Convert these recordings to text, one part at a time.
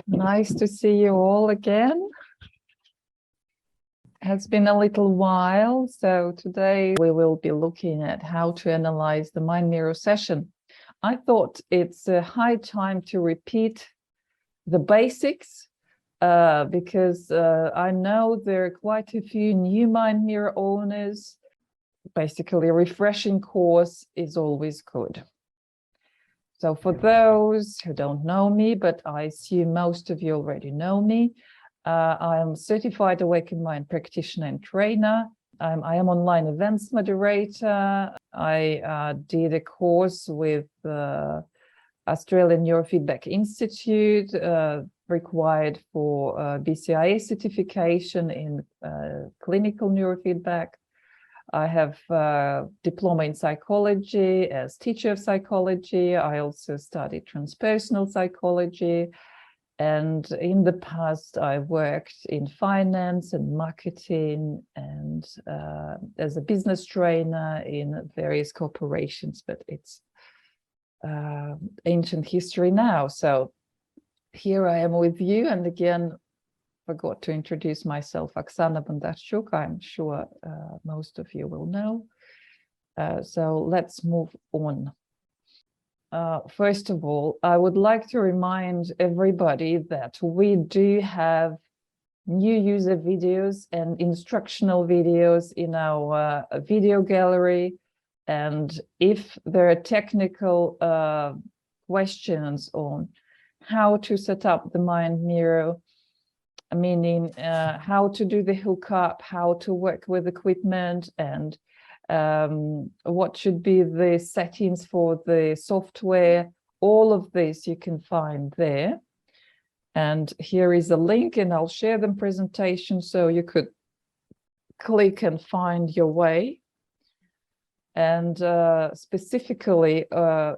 Nice to see you all again. It has been a little while, so today we will be looking at how to analyze the Mind Mirror session. I thought it's a high time to repeat the basics because I know there are quite a few new Mind Mirror owners. Basically, a refreshing course is always good. So for those who don't know me, but I assume most of you already know me, I am a certified Awakened Mind practitioner and trainer. I am online events moderator. I did a course with the Australian Neurofeedback Institute, required for BCIA certification in clinical neurofeedback. I have a diploma in psychology as teacher of psychology. I also studied transpersonal psychology. And in the past, I worked in finance and marketing and as a business trainer in various corporations, but it's ancient history now. So here I am with you. And again, forgot to introduce myself, Oksana Bondarchuk. I'm sure most of you will know. So let's move on. First of all, I would like to remind everybody that we do have new user videos and instructional videos in our video gallery. And if there are technical questions on how to set up the Mind Mirror, meaning how to do the hookup, how to work with equipment, and what should be the settings for the software, all of this you can find there. And here is a link, and I'll share the presentation so you could click and find your way. And specifically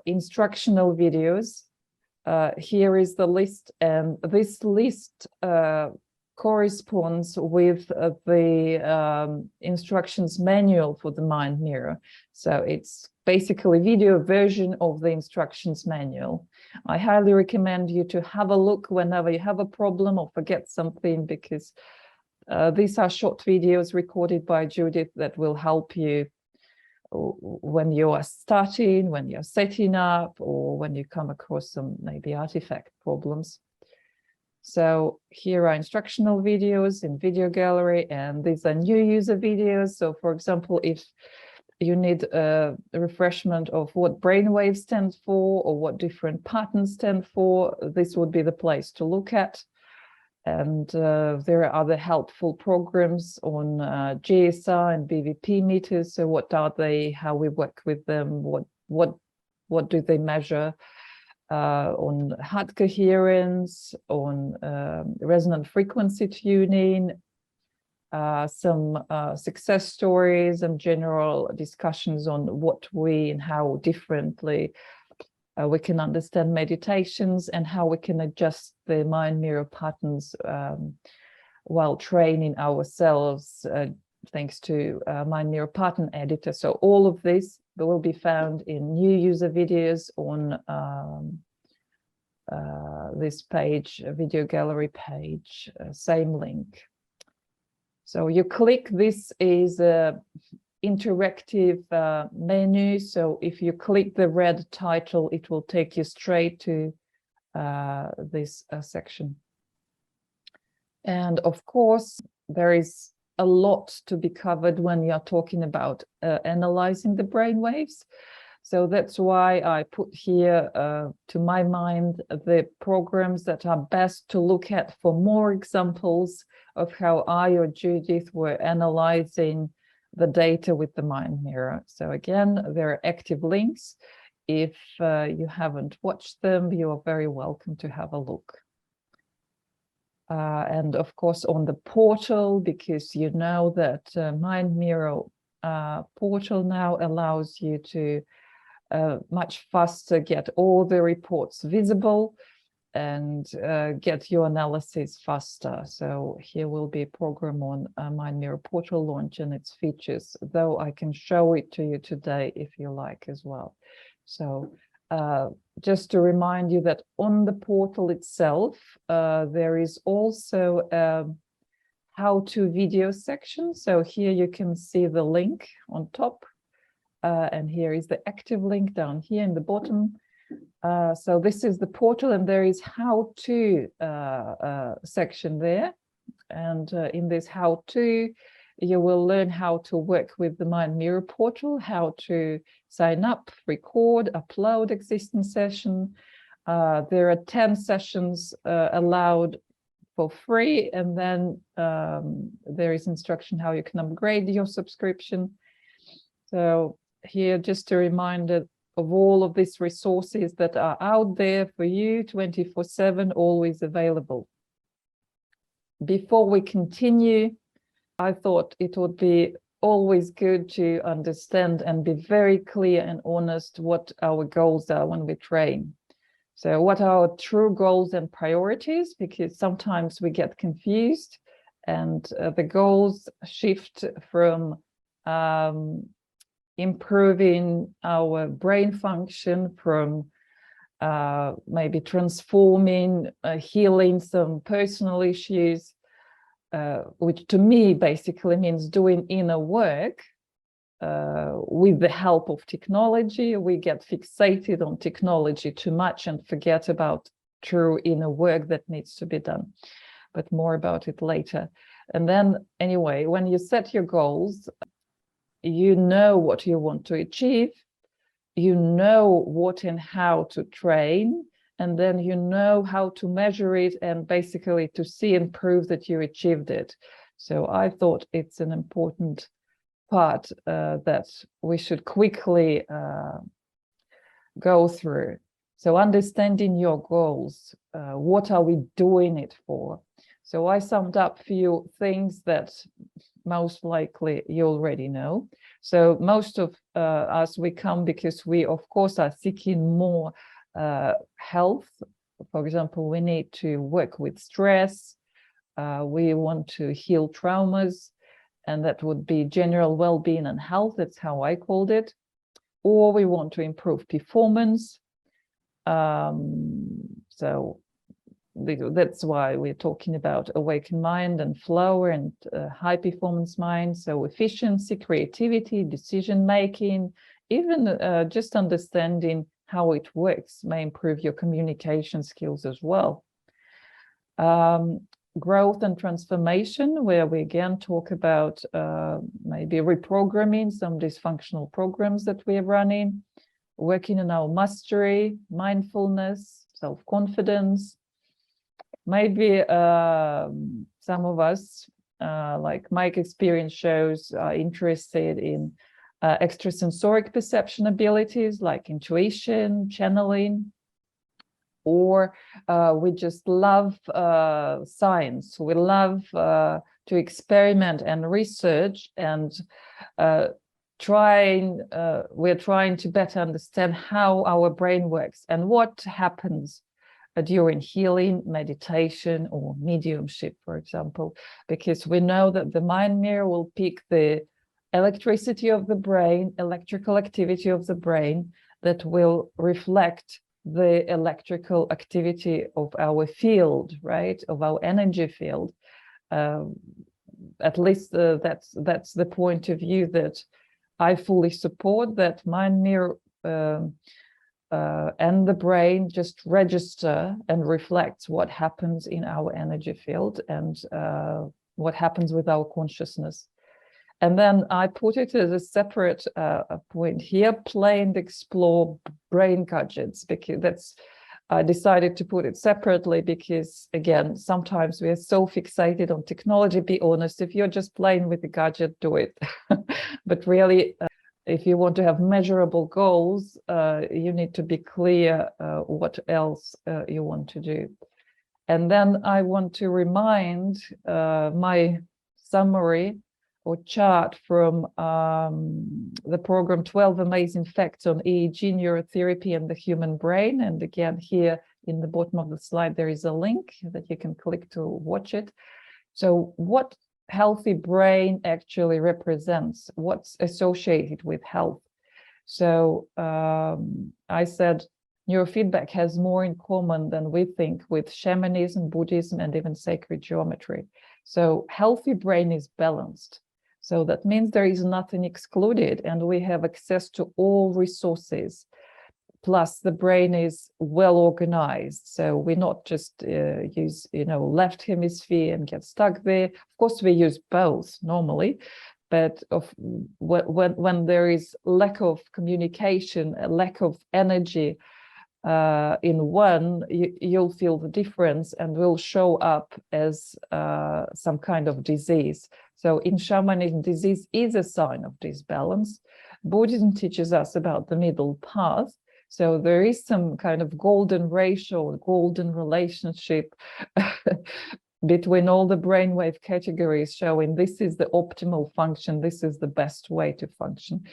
instructional videos. Here is the list, and this list corresponds with the instructions manual for the Mind Mirror. So it's basically a video version of the instructions manual. I highly recommend you to have a look whenever you have a problem or forget something, because these are short videos recorded by Judith that will help you when you are starting, when you're setting up, or when you come across some maybe artifact problems. So here are instructional videos in video gallery, and these are new user videos. So for example, if you need a refreshment of what brainwave stands for or what different patterns stand for, this would be the place to look at. And there are other helpful programs on GSR and BVP meters. So what are they, how we work with them, what do they measure on heart coherence, on resonant frequency tuning, some success stories and general discussions on what we and how differently we can understand meditations and how we can adjust the Mind Mirror patterns while training ourselves thanks to Mind Mirror pattern editor. So all of this will be found in new user videos on this page, video gallery page, same link. So you click, this is a interactive menu. So if you click the red title, it will take you straight to this section. And of course, there is a lot to be covered when you're talking about analyzing the brain waves. So that's why I put here, to my mind, the programs that are best to look at for more examples of how I or Judith were analyzing the data with the Mind Mirror. So again, there are active links. If you haven't watched them, you are very welcome to have a look. And of course on the portal, because you know that Mind Mirror portal now allows you to much faster get all the reports visible and get your analysis faster. So here will be a program on Mind Mirror portal launch and its features, though I can show it to you today if you like as well. So just to remind you that on the portal itself, there is also a how-to video section. So here you can see the link on top, and here is the active link down here in the bottom. So this is the portal, and there is how-to section there. And in this how-to, you will learn how to work with the Mind Mirror portal, how to sign up, record, upload existing session. There are 10 sessions allowed for free, and then there is instruction how you can upgrade your subscription. So here, just a reminder of all of these resources that are out there for you 24/7, always available. Before we continue, I thought it would be always good to understand and be very clear and honest what our goals are when we train. So what are our true goals and priorities? Because sometimes we get confused, and the goals shift from improving our brain function, from maybe transforming, healing some personal issues, which to me basically means doing inner work with the help of technology. We get fixated on technology too much and forget about true inner work that needs to be done, but more about it later. And then anyway, when you set your goals, you know what you want to achieve, you know what and how to train, and then you know how to measure it and basically to see and prove that you achieved it. So I thought it's an important part that we should quickly go through. So understanding your goals, what are we doing it for? So I summed up a few things that most likely you already know. So most of us, we come because we, of course, are seeking more health. For example, we need to work with stress. We want to heal traumas, and that would be general well-being and health. That's how I called it. Or we want to improve performance. So that's why we're talking about awakened mind and flow and high performance mind. So efficiency, creativity, decision making, even just understanding how it works may improve your communication skills as well. Growth and transformation, where we again talk about maybe reprogramming some dysfunctional programs that we're running, working on our mastery, mindfulness, self-confidence. Maybe some of us, like my experience shows, are interested in extrasensoric perception abilities like intuition, channeling, or we just love science. We love to experiment and research, and we're trying to better understand how our brain works and what happens during healing, meditation, or mediumship, for example, because we know that the mind mirror will pick the electricity of the brain, electrical activity of the brain, that will reflect the electrical activity of our field, right, of our energy field. At least that's the point of view that I fully support, that mind mirror and the brain just register and reflects what happens in our energy field and what happens with our consciousness. And then I put it as a separate point here, play and explore brain gadgets, because I decided to put it separately because, again, sometimes we are so fixated on technology. Be honest, if you're just playing with the gadget, do it. But really, if you want to have measurable goals, you need to be clear what else you want to do. And then I want to remind my summary or chart from the program 12 Amazing Facts on EEG, Neurotherapy and the Human Brain. And again, here in the bottom of the slide, there is a link that you can click to watch it. So what healthy brain actually represents, what's associated with health. So I said Neurofeedback has more in common than we think with shamanism, Buddhism, and even sacred geometry. So healthy brain is balanced. So that means there is nothing excluded and we have access to all resources. Plus the brain is well organized. So we not just use, left hemisphere and get stuck there. Of course, we use both normally, but when there is lack of communication, a lack of energy in one, you'll feel the difference and will show up as some kind of disease. So in shamanism, disease is a sign of disbalance. Buddhism teaches us about the middle path. So there is some kind of golden ratio, golden relationship between all the brainwave categories, showing this is the optimal function, this is the best way to function.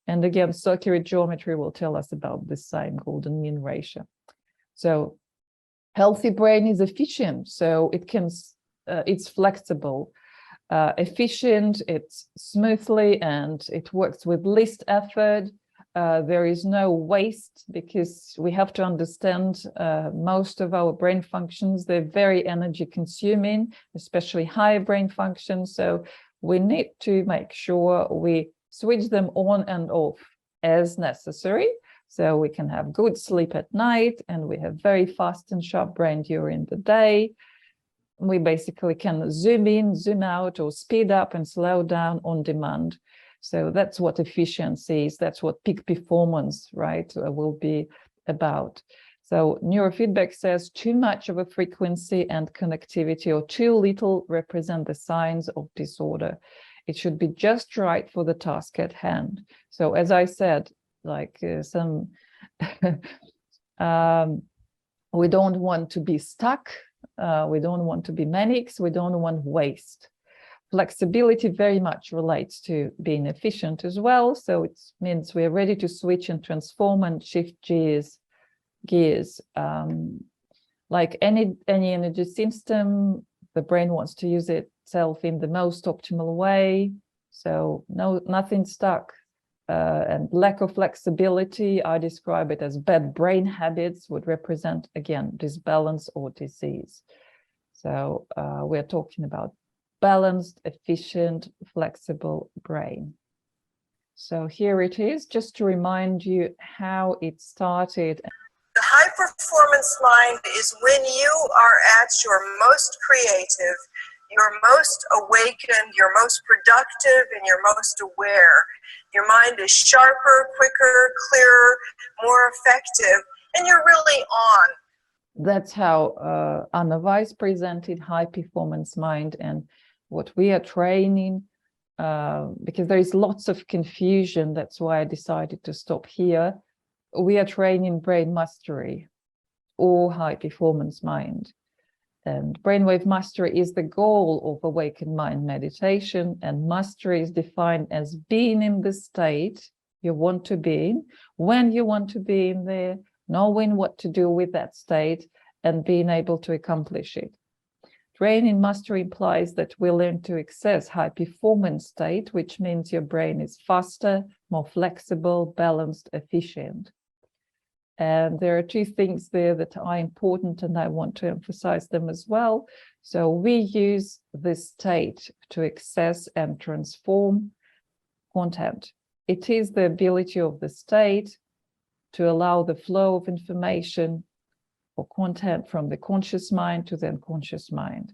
And again, circular geometry will tell us about the same golden mean ratio. So healthy brain is efficient, so it's flexible, efficient, it's smoothly, and it works with least effort. There is no waste, because we have to understand most of our brain functions, they're very energy consuming, especially higher brain functions. So we need to make sure we switch them on and off as necessary, so we can have good sleep at night and we have very fast and sharp brain during the day. We basically can zoom in, zoom out, or speed up and slow down on demand. So that's what efficiency is, that's what peak performance, right, will be about. So neurofeedback says too much of a frequency and connectivity or too little represent the signs of disorder. It should be just right for the task at hand. So as I said, like we don't want to be stuck, we don't want to be manics, we don't want waste. Flexibility very much relates to being efficient as well. So it means we're ready to switch and transform and shift gears. Like any energy system, the brain wants to use itself in the most optimal way. So nothing stuck. And lack of flexibility, I describe it as bad brain habits, would represent, again, disbalance or disease. So we're talking about balanced, efficient, flexible brain. So here it is, just to remind you how it started. The high performance mind is when you are at your most creative, you're most awakened, you're most productive, and you're most aware. Your mind is sharper, quicker, clearer, more effective, and you're really on. That's how Anna Weiss presented high performance mind, and what we are training, because there is lots of confusion. That's why I decided to stop here. We are training brain mastery or high performance mind. And brainwave mastery is the goal of awakened mind meditation. And mastery is defined as being in the state you want to be in, when you want to be in there, knowing what to do with that state, and being able to accomplish it. Training mastery implies that we learn to access high performance state, which means your brain is faster, more flexible, balanced, efficient. And there are two things there that are important, and I want to emphasize them as well. So we use this state to access and transform content. It is the ability of the state to allow the flow of information or content from the conscious mind to the unconscious mind.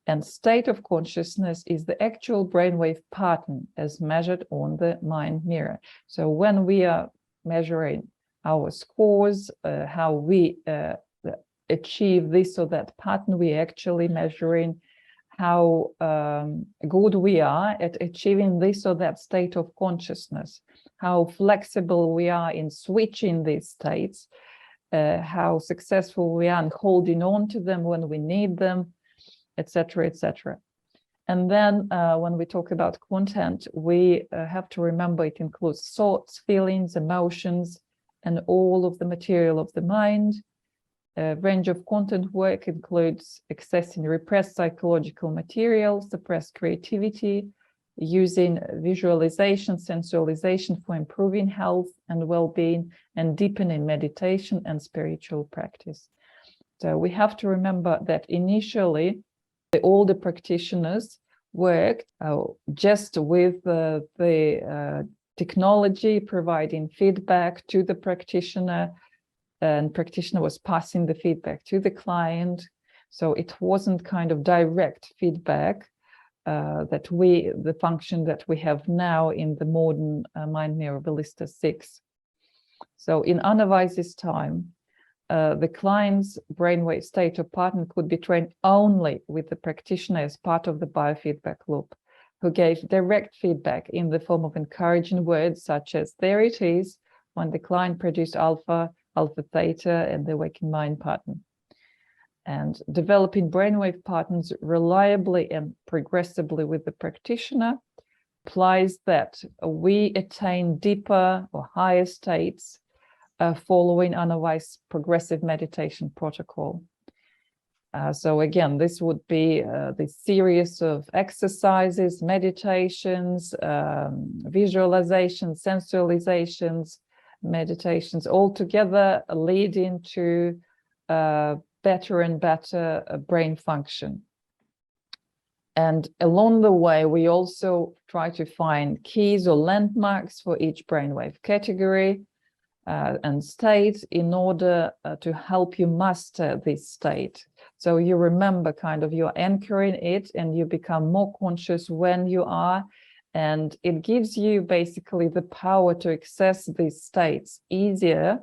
And state of consciousness is the actual brainwave pattern as measured on the mind mirror. So when we are measuring our scores, how we achieve this or that pattern, we actually measuring how good we are at achieving this or that state of consciousness, how flexible we are in switching these states, how successful we are in holding on to them when we need them, etc., etc. And then when we talk about content, we have to remember it includes thoughts, feelings, emotions, and all of the material of the mind. A range of content work includes accessing repressed psychological material, suppressed creativity, using visualization, sensualization for improving health and well-being, and deepening meditation and spiritual practice. So we have to remember that initially, the older practitioners worked just with the technology, providing feedback to the practitioner, and practitioner was passing the feedback to the client. So it wasn't kind of direct feedback the function that we have now in the modern Mind Mirror Ballista 6. So in Anna Weiss's time, the client's brainwave state or pattern could be trained only with the practitioner as part of the biofeedback loop, who gave direct feedback in the form of encouraging words such as "there it is," when the client produced alpha, alpha theta, and the awakened mind pattern. And developing brainwave patterns reliably and progressively with the practitioner implies that we attain deeper or higher states following Anna Weiss progressive meditation protocol. So again, this would be the series of exercises, meditations, visualizations, sensualizations, meditations, all together leading to better and better brain function. And along the way, we also try to find keys or landmarks for each brainwave category and state in order to help you master this state. So you remember kind of you're anchoring it and you become more conscious when you are, and it gives you basically the power to access these states easier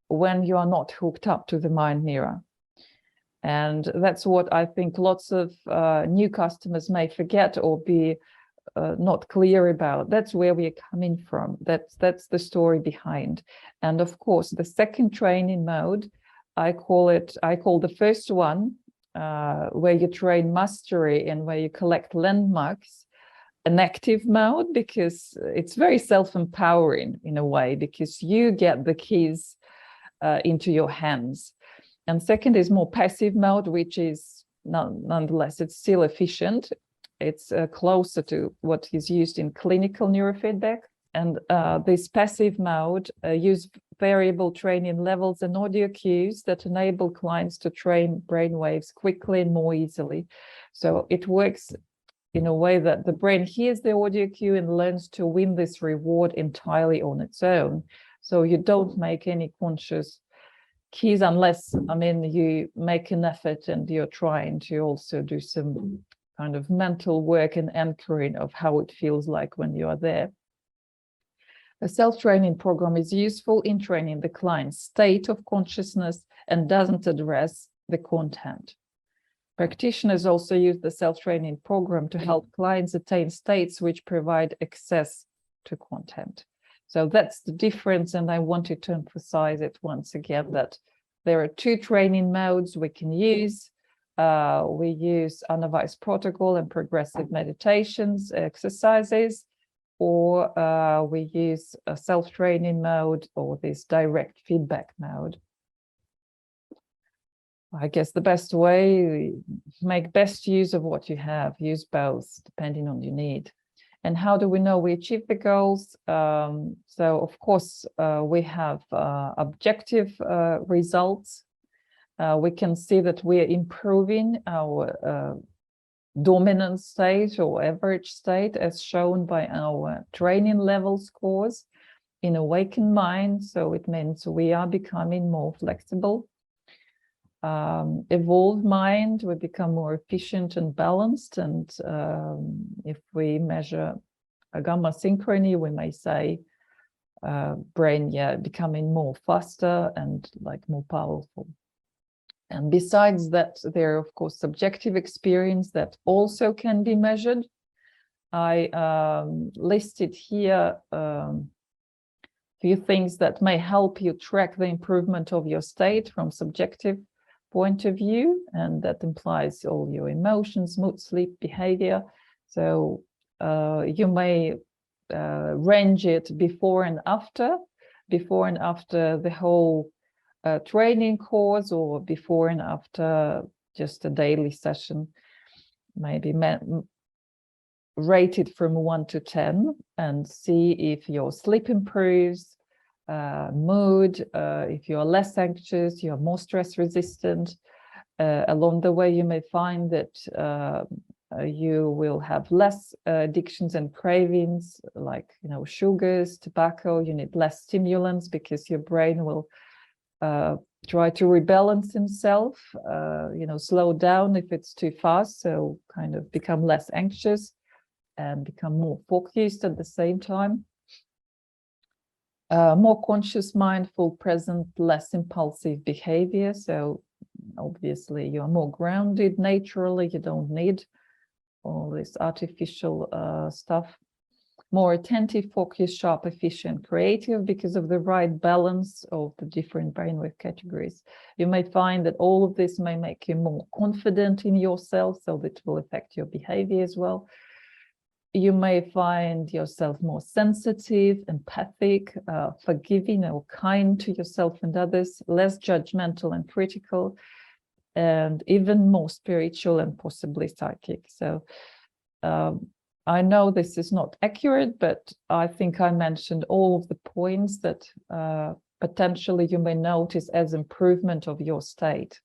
when you are not hooked up to the mind mirror. And that's what I think lots of new customers may forget or be not clear about. That's where we are coming from. That's the story behind. And of course, the second training mode, I call the first one, where you train mastery and where you collect landmarks, an active mode, because it's very self-empowering in a way, because you get the keys into your hands. And second is more passive mode, which is nonetheless, it's still efficient. It's closer to what is used in clinical neurofeedback. And this passive mode use variable training levels and audio cues that enable clients to train brainwaves quickly and more easily. So it works in a way that the brain hears the audio cue and learns to win this reward entirely on its own. So you don't make any conscious keys unless, I mean, you make an effort and you're trying to also do some kind of mental work and anchoring of how it feels like when you are there. A self-training program is useful in training the client's state of consciousness and doesn't address the content. Practitioners also use the self-training program to help clients attain states which provide access to content. So that's the difference, and I wanted to emphasize it once again, that there are two training modes we can use. We use Anna Weiss protocol and progressive meditations, exercises, or we use a self-training mode or this direct feedback mode. I guess the best way, make best use of what you have, use both depending on your need. And how do we know we achieve the goals? So of course, we have objective results. We can see that we are improving our dominant state or average state as shown by our training level scores in awakened mind. So it means we are becoming more flexible. Evolved mind, we become more efficient and balanced. And if we measure a gamma synchrony, we may say brain, becoming more faster and like more powerful. And besides that, there are, of course, subjective experience that also can be measured. I listed here a few things that may help you track the improvement of your state from subjective point of view, and that implies all your emotions, mood, sleep, behavior. So you may range it before and after the whole training course, or before and after just a daily session, maybe rate it from 1 to 10 and see if your sleep improves, mood, if you're less anxious, you're more stress resistant. Along the way, you may find that you will have less addictions and cravings, like sugars, tobacco. You need less stimulants because your brain will try to rebalance himself, slow down if it's too fast, so kind of become less anxious and become more focused at the same time. More conscious, mindful, present, less impulsive behavior. So obviously you're more grounded naturally. You don't need all this artificial stuff. More attentive, focused, sharp, efficient, creative, because of the right balance of the different brainwave categories. You may find that all of this may make you more confident in yourself, so that will affect your behavior as well. You may find yourself more sensitive, empathic, forgiving or kind to yourself and others, less judgmental and critical, and even more spiritual and possibly psychic. So I know this is not accurate, but I think I mentioned all of the points that potentially you may notice as improvement of your state.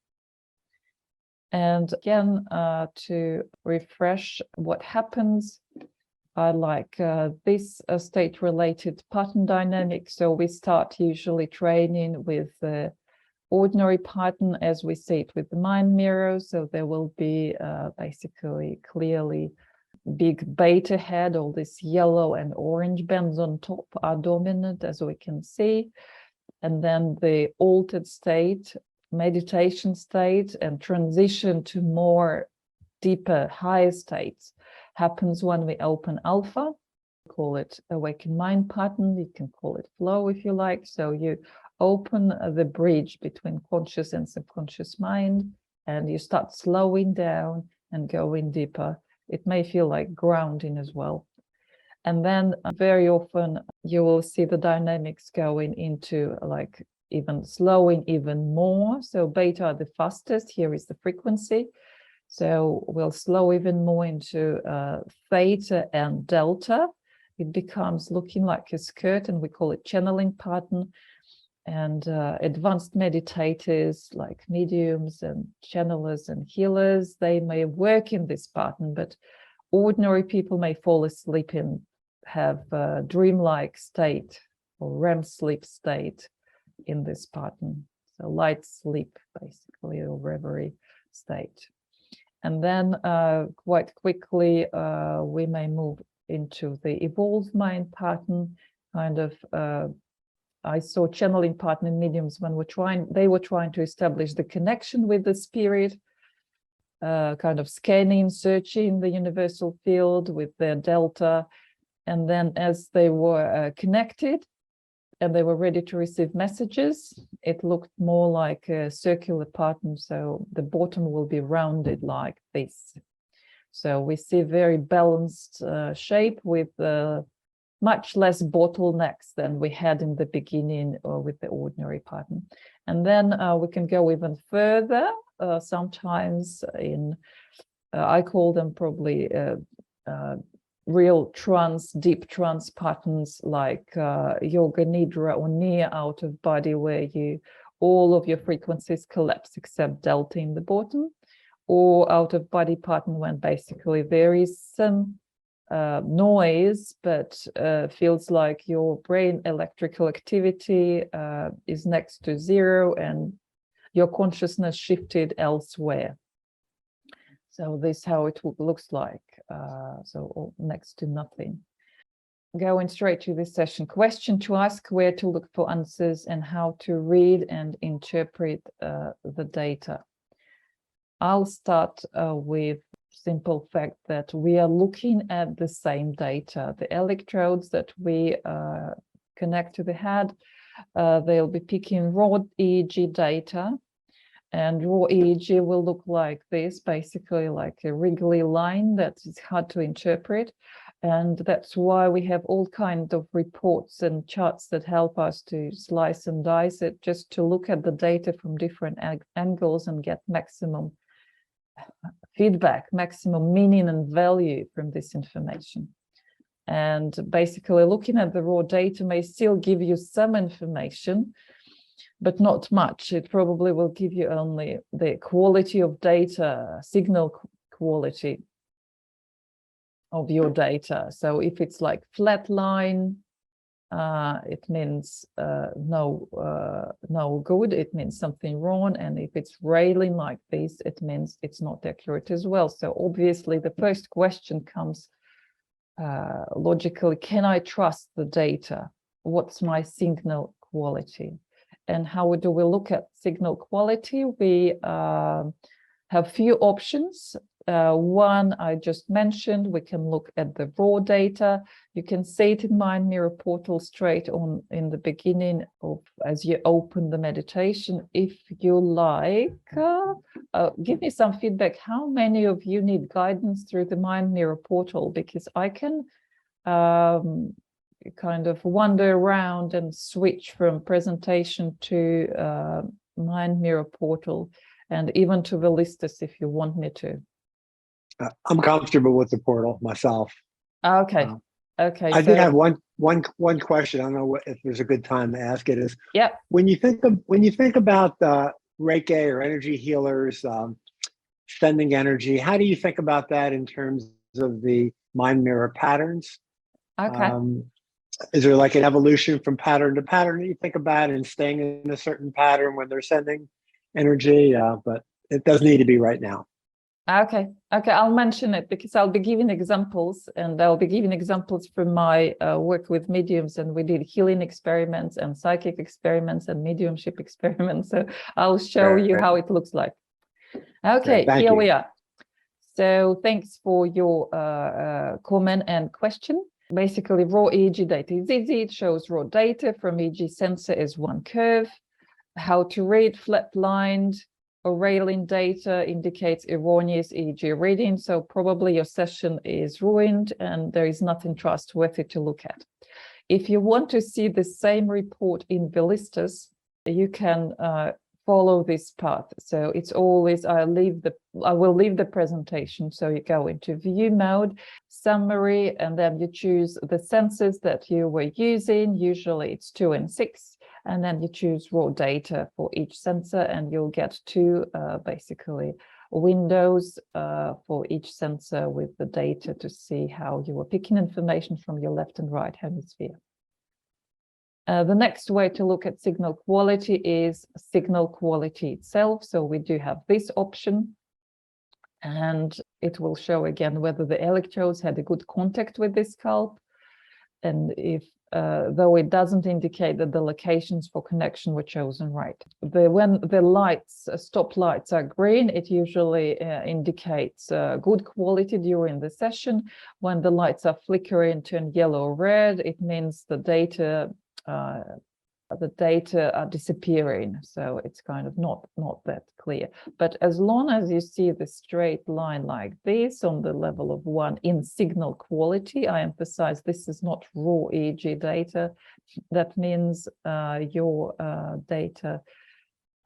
And again, to refresh what happens, I like this state-related pattern dynamic. So we start usually training with the ordinary pattern as we see it with the mind mirror. So there will be basically clearly big beta head. All this yellow and orange bands on top are dominant, as we can see. And then the altered state, meditation state, and transition to more deeper, higher states happens when we open alpha. We call it awakened mind pattern. You can call it flow if you like. So you open the bridge between conscious and subconscious mind, and you start slowing down and going deeper. It may feel like grounding as well. And then very often you will see the dynamics going into like even slowing even more. So beta are the fastest. Here is the frequency. So we'll slow even more into theta and delta. It becomes looking like a skirt, and we call it channeling pattern. And advanced meditators like mediums and channelers and healers, they may work in this pattern, but ordinary people may fall asleep and have a dreamlike state or REM sleep state in this pattern. So light sleep, basically, or reverie state. And then quite quickly, we may move into the evolved mind pattern, kind of. I saw channeling partner mediums when they were trying to establish the connection with the spirit, kind of scanning, searching the universal field with their delta. And then as they were connected and they were ready to receive messages, it looked more like a circular pattern. So the bottom will be rounded like this. So we see very balanced shape with much less bottlenecks than we had in the beginning with the ordinary pattern. And then we can go even further. Sometimes I call them probably real trance, deep trance patterns like yoga nidra or near out of body, where all of your frequencies collapse except delta in the bottom, or out of body pattern when basically there is some noise, but feels like your brain electrical activity is next to zero and your consciousness shifted elsewhere. So this is how it looks like, so next to nothing. Going straight to this session, question to ask, where to look for answers, and how to read and interpret the data. I'll start with simple fact that we are looking at the same data. The electrodes that we connect to the head, they'll be picking raw EEG data, and raw EEG will look like this, basically like a wriggly line that is hard to interpret. And that's why we have all kinds of reports and charts that help us to slice and dice it, just to look at the data from different angles and get maximum feedback, maximum meaning and value from this information. And basically looking at the raw data may still give you some information, but not much. It probably will give you only the quality of data, signal quality of your data. So if it's like flat line, it means no good, it means something wrong. And if it's railing like this, it means it's not accurate as well. So obviously the first question comes logically, can I trust the data? What's my signal quality? And how do we look at signal quality? We have few options. One I just mentioned, we can look at the raw data. You can see it in MindMirror portal straight on in the beginning of as you open the meditation. If you like, give me some feedback. How many of you need guidance through the MindMirror portal? Because I can kind of wander around and switch from presentation to MindMirror portal and even to Velistas if you want me to. I'm comfortable with the portal myself. Okay. Okay. I did have one question. I don't know if there's a good time to ask it. Is when you think about Reiki or energy healers sending energy, how do you think about that in terms of the MindMirror patterns? Okay. Is there like an evolution from pattern to pattern that you think about and staying in a certain pattern when they're sending energy? But it doesn't need to be right now. Okay, I'll mention it because I'll be giving examples, and I'll be giving examples from my work with mediums, and we did healing experiments and psychic experiments and mediumship experiments. So I'll show you how it looks like. Okay, here we are. So thanks for your comment and question. Basically, raw EEG data is easy. It shows raw data from EEG sensor as one curve. How to read flat-lined or railing data indicates erroneous EEG reading. So probably your session is ruined and there is nothing trustworthy to look at. If you want to see the same report in Velistas, you can follow this path. So it's always, I will leave the presentation. So you go into view mode, summary, and then you choose the sensors that you were using. Usually it's 2 and 6. And then you choose raw data for each sensor, and you'll get two basically windows for each sensor with the data to see how you are picking information from your left and right hemisphere. The next way to look at signal quality is signal quality itself. So we do have this option, and it will show again whether the electrodes had a good contact with the scalp, and if though it doesn't indicate that the locations for connection were chosen right. When the lights, stop lights are green, it usually indicates good quality during the session. When the lights are flickering, turn yellow or red, it means the data are disappearing. So it's kind of not that clear. But as long as you see the straight line like this on the level of 1 in signal quality, I emphasize this is not raw EEG data. That means your data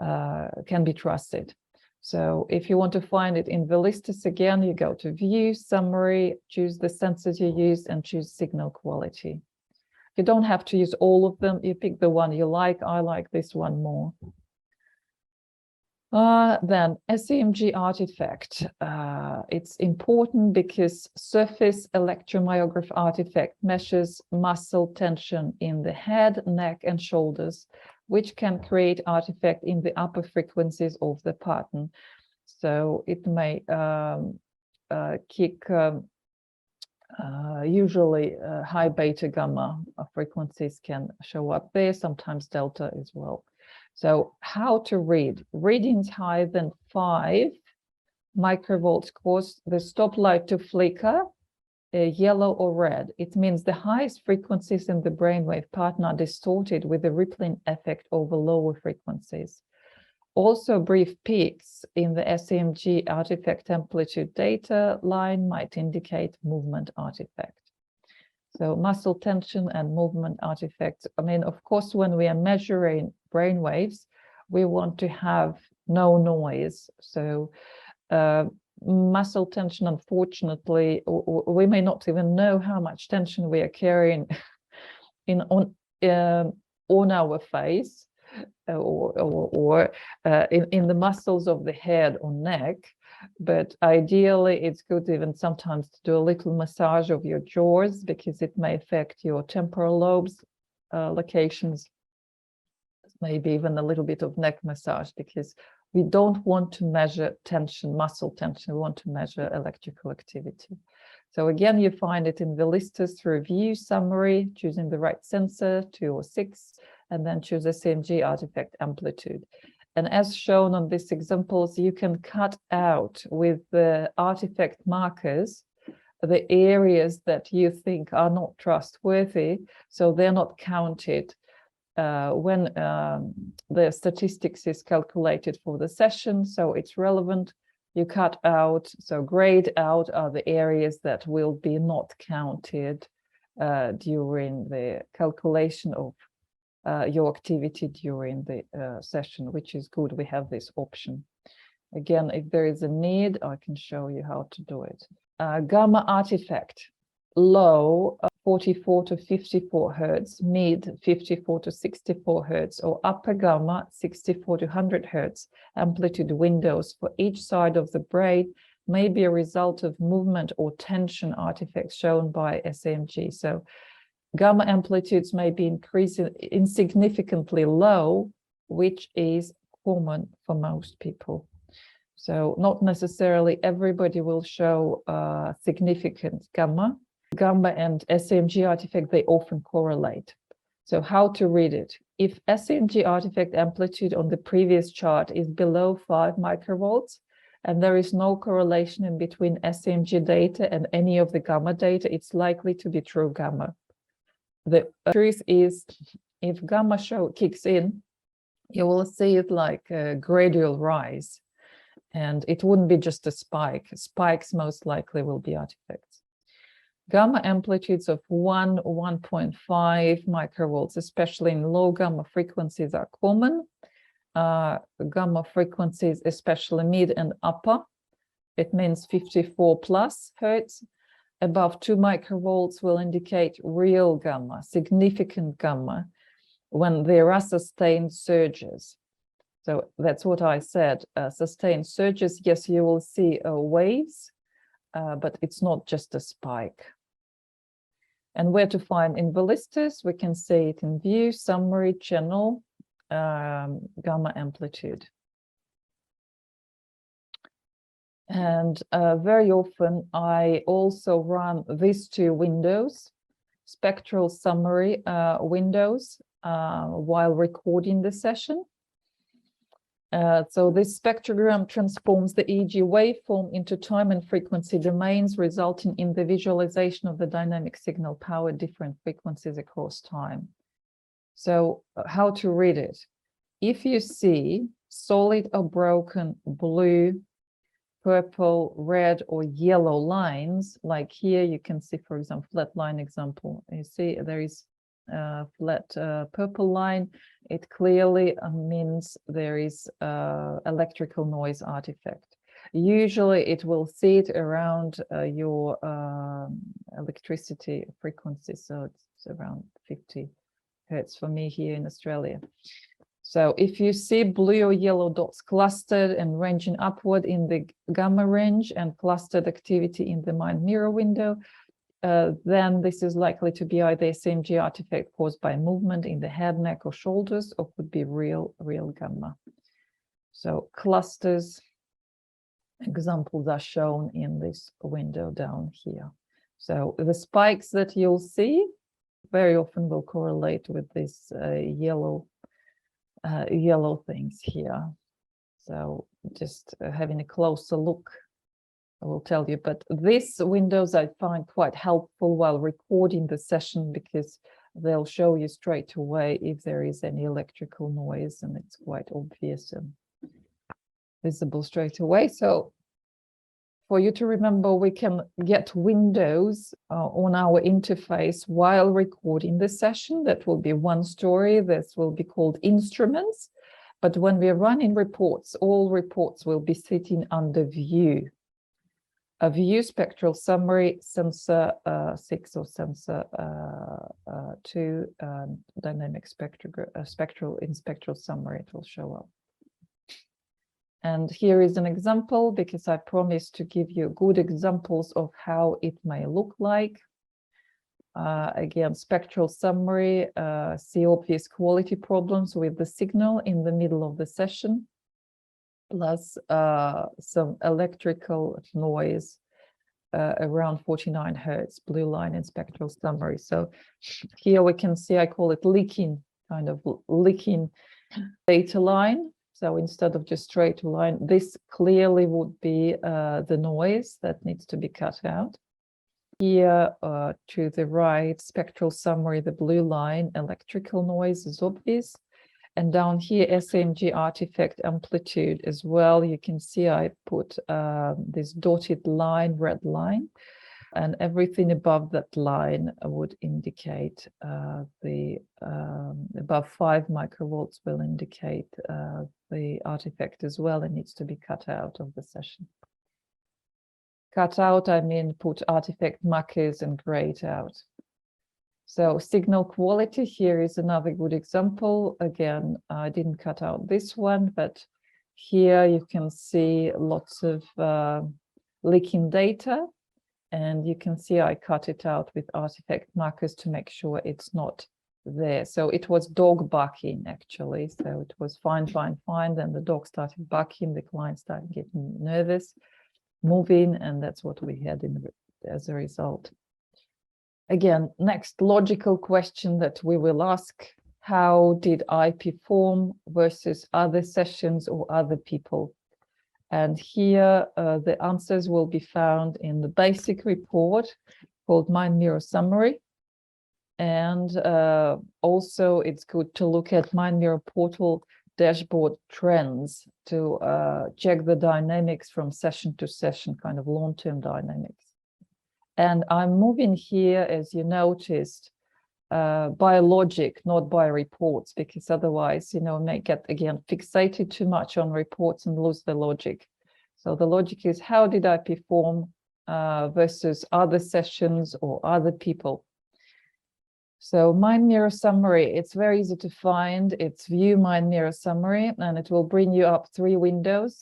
can be trusted. So if you want to find it in Velistas again, you go to view, summary, choose the sensors you use and choose signal quality. You don't have to use all of them. You pick the one you like. I like this one more. Then SEMG artifact. It's important because surface electromyograph artifact measures muscle tension in the head, neck, and shoulders, which can create artifact in the upper frequencies of the pattern. So it may kick usually high beta gamma frequencies can show up there, sometimes delta as well. So how to read? Readings higher than 5 microvolts cause the stoplight to flicker yellow or red. It means the highest frequencies in the brainwave pattern are distorted with a rippling effect over lower frequencies. Also, brief peaks in the SEMG artifact amplitude data line might indicate movement artifact. So muscle tension and movement artifacts. I mean, of course, when we are measuring brain waves, we want to have no noise. So muscle tension, unfortunately, we may not even know how much tension we are carrying on our face or in the muscles of the head or neck. But ideally, it's good even sometimes to do a little massage of your jaws, because it may affect your temporal lobes locations. Maybe even a little bit of neck massage, because we don't want to measure tension, muscle tension. We want to measure electrical activity. So again, you find it in the Willistos review summary, choosing the right sensor, 2 or 6, and then choose SAMG artifact amplitude. And as shown on these examples, you can cut out with the artifact markers the areas that you think are not trustworthy, so they're not counted when the statistics is calculated for the session. So it's relevant, you cut out, so grayed out are the areas that will be not counted during the calculation of your activity during the session, which is good. We have this option. Again, if there is a need, I can show you how to do it. Gamma artifact, low 44 to 54 hertz, mid 54 to 64 hertz, or upper gamma 64 to 100 hertz amplitude windows for each side of the brain may be a result of movement or tension artifacts shown by SAMG. So gamma amplitudes may be increasing insignificantly low, which is common for most people. So not necessarily everybody will show significant gamma. Gamma and SAMG artifact, they often correlate. So how to read it? If SAMG artifact amplitude on the previous chart is below 5 microvolts, and there is no correlation in between SAMG data and any of the gamma data, it's likely to be true gamma. The truth is, if gamma kicks in, you will see it like a gradual rise, and it wouldn't be just a spike. Spikes most likely will be artifacts. Gamma amplitudes of 1.5 microvolts, especially in low gamma frequencies, are common. Gamma frequencies, especially mid and upper, it means 54 plus hertz. Above 2 microvolts will indicate real gamma, significant gamma, when there are sustained surges. So that's what I said, sustained surges. Yes, you will see waves, but it's not just a spike. And where to find in Willistos, we can see it in view, summary, channel, gamma amplitude. And very often I also run these 2 windows, spectral summary windows, while recording the session. So this spectrogram transforms the EEG waveform into time and frequency domains, resulting in the visualization of the dynamic signal power at different frequencies across time. So how to read it? If you see solid or broken blue, purple, red, or yellow lines, like here you can see, for example, flat line example. You see there is a flat purple line. It clearly means there is electrical noise artifact. Usually it will sit around your electricity frequency, so it's around 50 hertz for me here in Australia. So if you see blue or yellow dots clustered and ranging upward in the gamma range and clustered activity in the mind mirror window, then this is likely to be either a SAMG artifact caused by movement in the head, neck, or shoulders, or could be real gamma. So clusters, examples are shown in this window down here. So the spikes that you'll see very often will correlate with this yellow things here. So just having a closer look, I will tell you. But these windows I find quite helpful while recording the session, because they'll show you straight away if there is any electrical noise, and it's quite obvious and visible straight away. So for you to remember, we can get windows on our interface while recording the session. That will be one story. This will be called instruments. But when we are running reports, all reports will be sitting under view. A view, spectral summary, sensor 6 or sensor 2, dynamic spectral in spectral summary, it will show up. And here is an example, because I promised to give you good examples of how it may look like. Again, spectral summary, see obvious quality problems with the signal in the middle of the session, plus some electrical noise around 49 Hertz, blue line in spectral summary. So here we can see, I call it leaking, kind of leaking data line. So instead of just straight line, this clearly would be the noise that needs to be cut out. Here to the right, spectral summary, the blue line, electrical noise is obvious. And down here, SMG artifact amplitude as well. You can see I put this dotted line, red line, and everything above that line would indicate the above 5 microvolts will indicate the artifact as well. It needs to be cut out of the session. Cut out, I mean put artifact markers and grayed out. So signal quality, here is another good example. Again, I didn't cut out this one, but here you can see lots of leaking data. And you can see I cut it out with artifact markers to make sure it's not there. So it was dog barking, actually. So it was fine, fine, fine. Then the dog started barking, the client started getting nervous, moving, and that's what we had as a result. Again, next logical question that we will ask, how did I perform versus other sessions or other people? And here the answers will be found in the basic report called Mind Mirror Summary. And also it's good to look at Mind Mirror portal dashboard trends to check the dynamics from session to session, kind of long-term dynamics. And I'm moving here, as you noticed, by logic, not by reports, because otherwise, you know, may get, again, fixated too much on reports and lose the logic. So the logic is, how did I perform versus other sessions or other people? So Mind Mirror Summary, it's very easy to find. It's View Mind Mirror Summary, and it will bring you up 3 windows.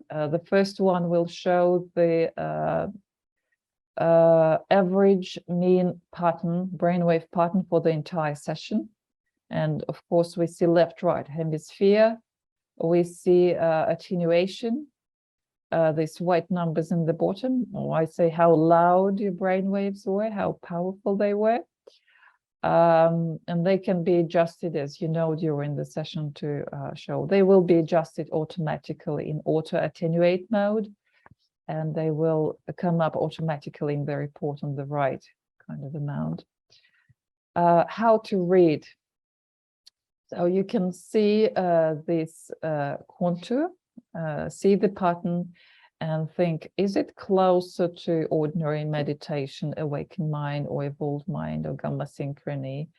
The first one will show the average mean pattern, brainwave pattern for the entire session. And of course, we see left-right hemisphere. We see attenuation, these white numbers in the bottom. Or I say how loud your brainwaves were, how powerful they were. And they can be adjusted, as you know, during the session to show. They will be adjusted automatically in auto attenuate mode, and they will come up automatically in the report on the right kind of amount. How to read. So you can see this contour, see the pattern, and think, is it closer to ordinary meditation, awakened mind, or evolved mind, or gamma synchrony,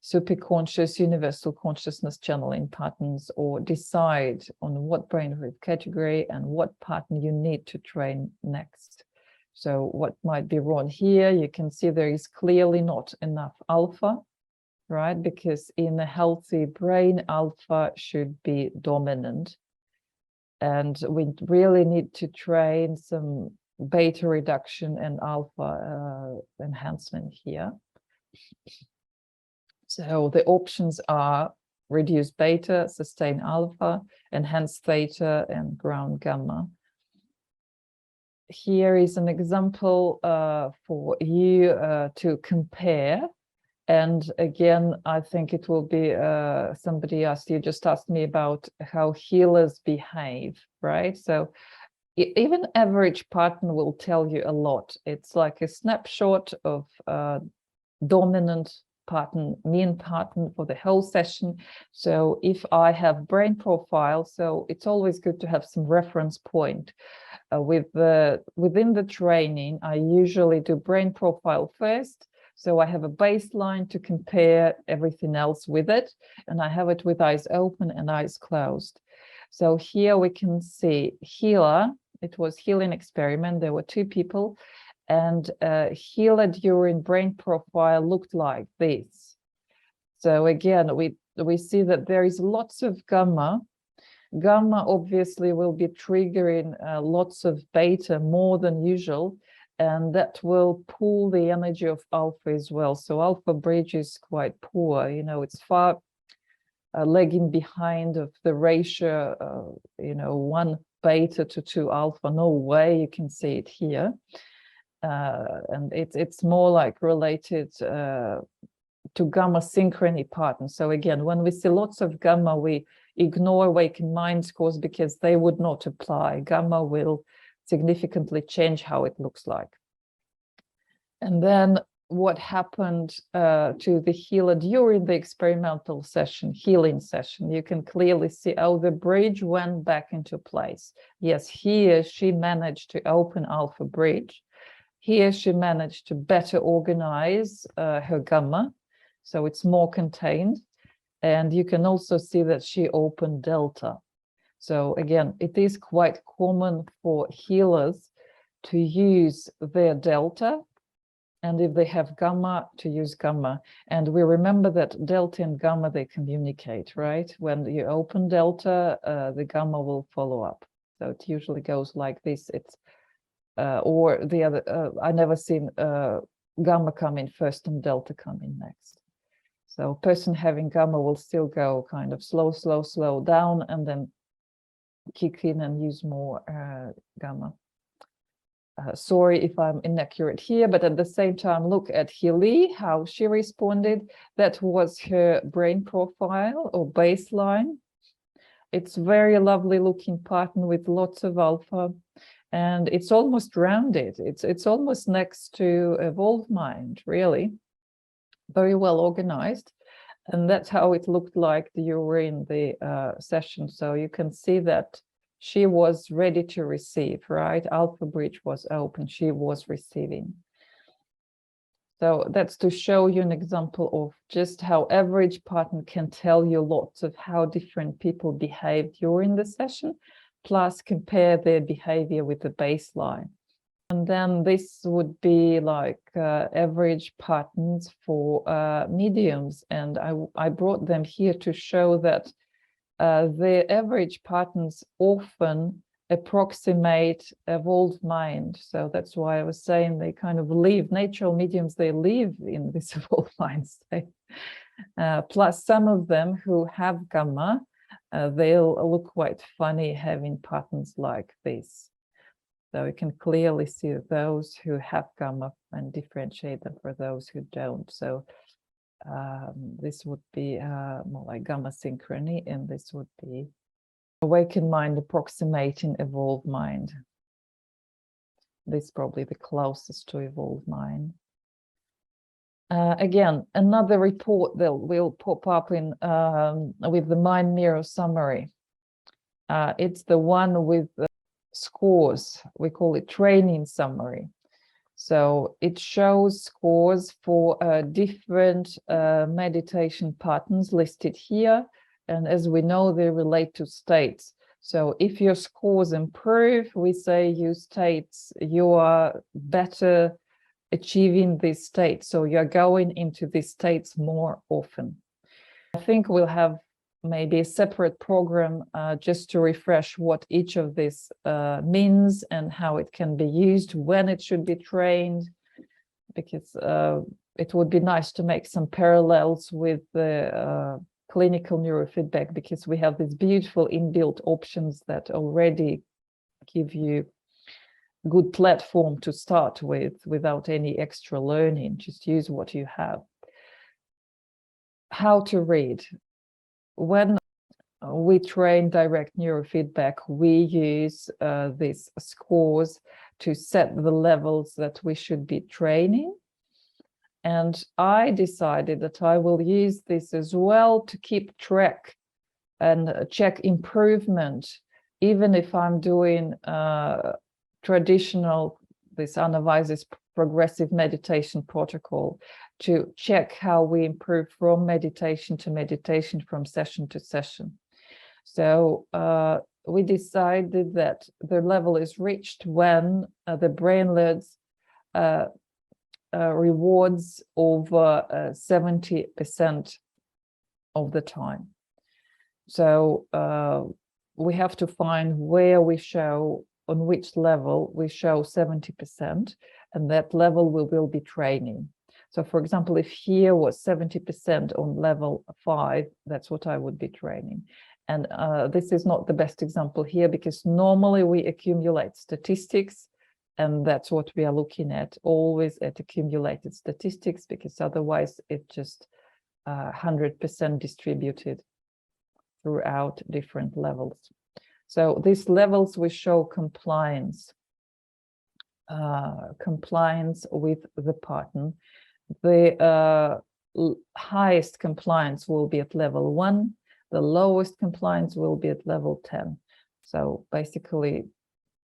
superconscious, universal consciousness channeling patterns, or decide on what brainwave category and what pattern you need to train next. So what might be wrong here? You can see there is clearly not enough alpha, right? Because in a healthy brain, alpha should be dominant. And we really need to train some beta reduction and alpha enhancement here. So the options are reduce beta, sustain alpha, enhance theta, and ground gamma. Here is an example for you to compare. And again, I think it will be somebody asked, you just asked me about how healers behave, right? So even average pattern will tell you a lot. It's like a snapshot of dominant pattern, mean pattern for the whole session. So if I have brain profile, so it's always good to have some reference point. Within the training, I usually do brain profile first. So I have a baseline to compare everything else with it, and I have it with eyes open and eyes closed. So here we can see HeLa. It was healing experiment. There were 2 people, and HeLa during brain profile looked like this. So again, we see that there is lots of gamma. Gamma obviously will be triggering lots of beta more than usual, and that will pull the energy of alpha as well. So alpha bridge is quite poor, you know, it's far lagging behind of the ratio, you know, 1 beta to 2 alpha. No way, you can see it here. And it's more like related to gamma synchrony pattern. So again, when we see lots of gamma, we ignore awakened mind scores because they would not apply. Gamma will significantly change how it looks like. And then what happened to the HeLa during the experimental session, healing session, you can clearly see, oh, the bridge went back into place. Yes, here she managed to open alpha bridge. Here she managed to better organize her gamma, so it's more contained. And you can also see that she opened delta. So again, it is quite common for healers to use their delta, and if they have gamma, to use gamma. And we remember that delta and gamma, they communicate, right? When you open delta, the gamma will follow up. So it usually goes like this. It's or the other, I never seen gamma come in first and delta come in next. So person having gamma will still go kind of slow down, and then kick in and use more gamma. Sorry if I'm inaccurate here, but at the same time, look at HeLi, how she responded. That was her brain profile or baseline. It's very lovely looking pattern with lots of alpha, and it's almost rounded. It's almost next to evolved mind, really. Very well organized, and that's how it looked like during the session. So you can see that she was ready to receive, right? Alpha bridge was open, she was receiving. So that's to show you an example of just how average pattern can tell you lots of how different people behave during the session, plus compare their behavior with the baseline. And then this would be like average patterns for mediums. And I brought them here to show that the average patterns often approximate evolved mind. So that's why I was saying they kind of live, natural mediums, they live in this evolved mind state. Plus some of them who have gamma, they'll look quite funny having patterns like this. So you can clearly see those who have gamma and differentiate them for those who don't. So this would be more like gamma synchrony, and this would be awakened mind approximating evolved mind. This is probably the closest to evolved mind. Again, another report that will pop up in with the mind mirror summary. It's the one with the scores. We call it training summary. So it shows scores for different meditation patterns listed here. And as we know, they relate to states. So if your scores improve, we say you are better achieving this state. So you're going into these states more often. I think we'll have maybe a separate program just to refresh what each of these means and how it can be used, when it should be trained, because it would be nice to make some parallels with the clinical neurofeedback, because we have these beautiful inbuilt options that already give you good platform to start with without any extra learning. Just use what you have. How to read. When we train direct neurofeedback, we use these scores to set the levels that we should be training. And I decided that I will use this as well to keep track and check improvement, even if I'm doing traditional, this Anna Weiss's progressive meditation protocol to check how we improve from meditation to meditation, from session to session. So we decided that the level is reached when the brain learns rewards over 70% of the time. So we have to find where we show, on which level we show 70%, and that level we will be training. So for example, if here was 70% on level 5, that's what I would be training. And this is not the best example here, because normally we accumulate statistics, and that's what we are looking at, always at accumulated statistics, because otherwise it just 100% distributed throughout different levels. So these levels we show compliance, compliance with the pattern. The highest compliance will be at level 1. The lowest compliance will be at level 10. So basically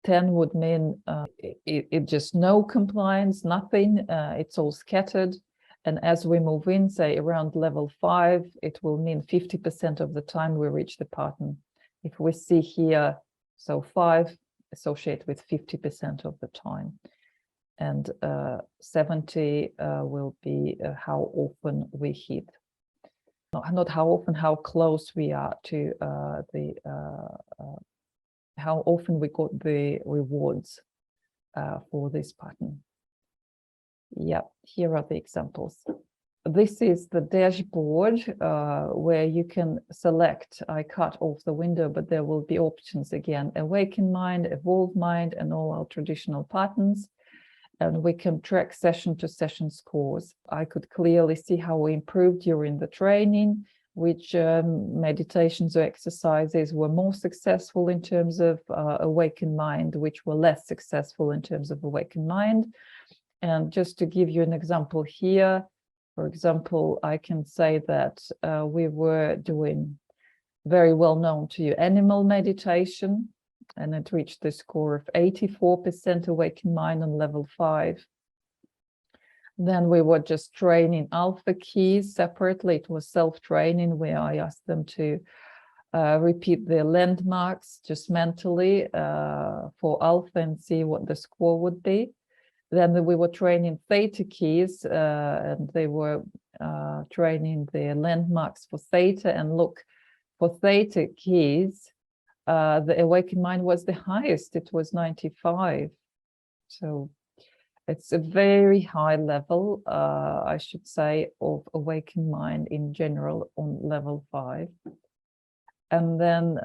10 would mean it just no compliance, nothing, it's all scattered. And as we move in, say around level 5, it will mean 50% of the time we reach the pattern. If we see here, so 5 associate with 50% of the time. And 70 will be how often we hit. Not how often, how close we are to how often we got the rewards for this pattern. Yeah, here are the examples. This is the dashboard where you can select. I cut off the window, but there will be options again: Awaken Mind, Evolve Mind, and all our traditional patterns. And we can track session to session scores. I could clearly see how we improved during the training, which meditations or exercises were more successful in terms of Awaken Mind, which were less successful in terms of Awaken Mind. And just to give you an example here, for example, I can say that we were doing very well known to you animal meditation, and it reached the score of 84% Awaken Mind on level 5. Then we were just training alpha keys separately. It was self-training where I asked them to repeat their landmarks just mentally for alpha and see what the score would be. Then we were training theta keys, and they were training their landmarks for theta. And look, for theta keys, the Awaken Mind was the highest. It was 95. So it's a very high level, I should say, of Awaken Mind in general on level 5. And then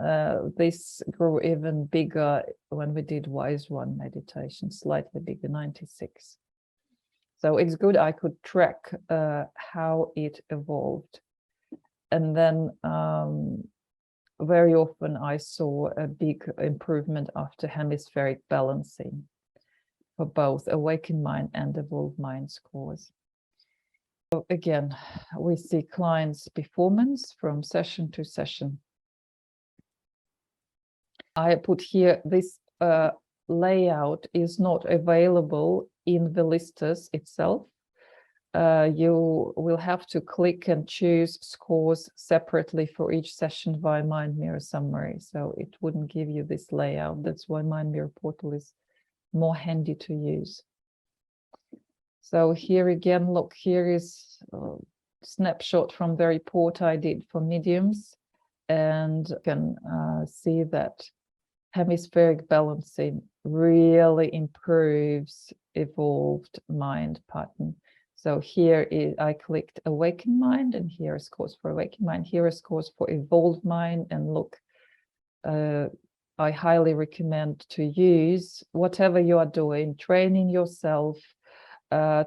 this grew even bigger when we did Wise One meditation, slightly bigger, 96. So it's good I could track how it evolved. And then very often I saw a big improvement after hemispheric balancing for both Awaken Mind and Evolve Mind scores. So again, we see clients' performance from session to session. I put here this layout is not available in the Listus itself. You will have to click and choose scores separately for each session via Mind Mirror Summary. So it wouldn't give you this layout. That's why Mind Mirror Portal is more handy to use. So here again, look, here is a snapshot from the report I did for mediums. And you can see that hemispheric balancing really improves evolved mind pattern. So here I clicked Awaken Mind, and here are scores for Awaken Mind. Here are scores for Evolved Mind. And look, I highly recommend to use whatever you are doing, training yourself,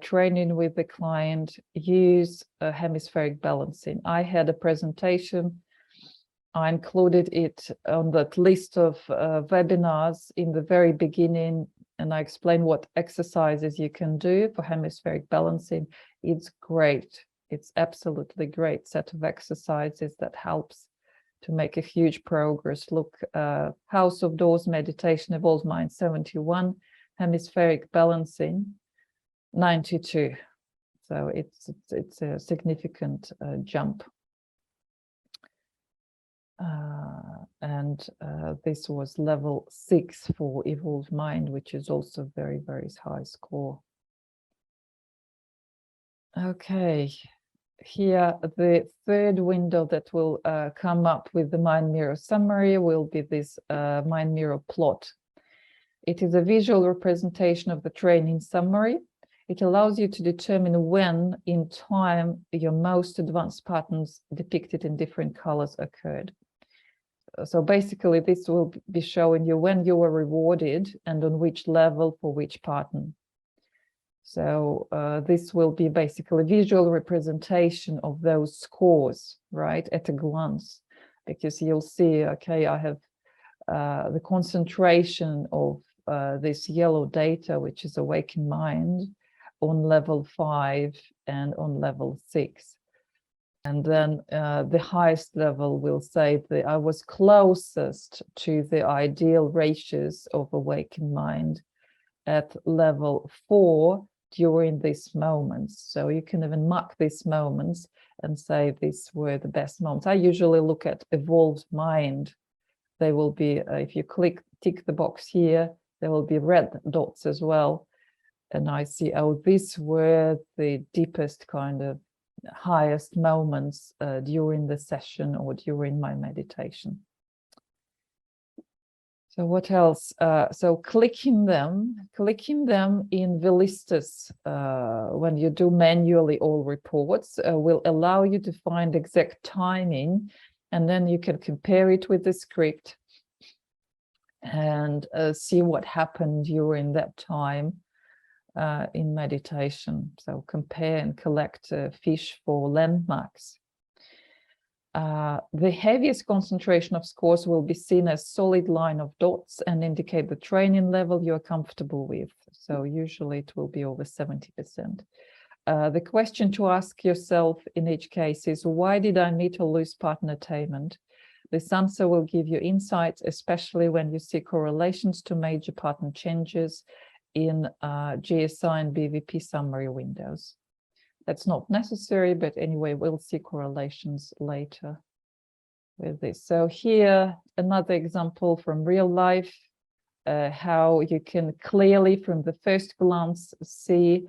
training with the client, use hemispheric balancing. I had a presentation. I included it on that list of webinars in the very beginning, and I explained what exercises you can do for hemispheric balancing. It's great. It's absolutely great set of exercises that helps to make a huge progress. Look, House of Doors meditation, Evolved Mind 71, hemispheric balancing. 92. So it's a significant jump. And this was level 6 for Evolved Mind, which is also very, very high score. Okay, here the third window that will come up with the Mind Mirror summary will be this Mind Mirror plot. It is a visual representation of the training summary. It allows you to determine when in time your most advanced patterns depicted in different colors occurred. So basically, this will be showing you when you were rewarded and on which level for which pattern. So this will be basically a visual representation of those scores, right, at a glance, because you'll see, okay, I have the concentration of this yellow data, which is awakened mind, on level 5 and on level 6. And then the highest level will say that I was closest to the ideal ratios of awakened mind at level 4 during these moments. So you can even mark these moments and say these were the best moments. I usually look at evolved mind. They will be, if you tick the box here, there will be red dots as well. And I see, oh, these were the deepest kind of highest moments during the session or during my meditation. So what else? So clicking them in Vlistas when you do manually all reports will allow you to find exact timing, and then you can compare it with the script and see what happened during that time in meditation. So compare and collect fish for landmarks. The heaviest concentration of scores will be seen as solid line of dots and indicate the training level you are comfortable with. So usually it will be over 70%. The question to ask yourself in each case is, why did I meet or lose partner attainment? This answer will give you insights, especially when you see correlations to major pattern changes in GSI and BVP summary windows. That's not necessary, but anyway, we'll see correlations later with this. So here, another example from real life, how you can clearly from the first glance see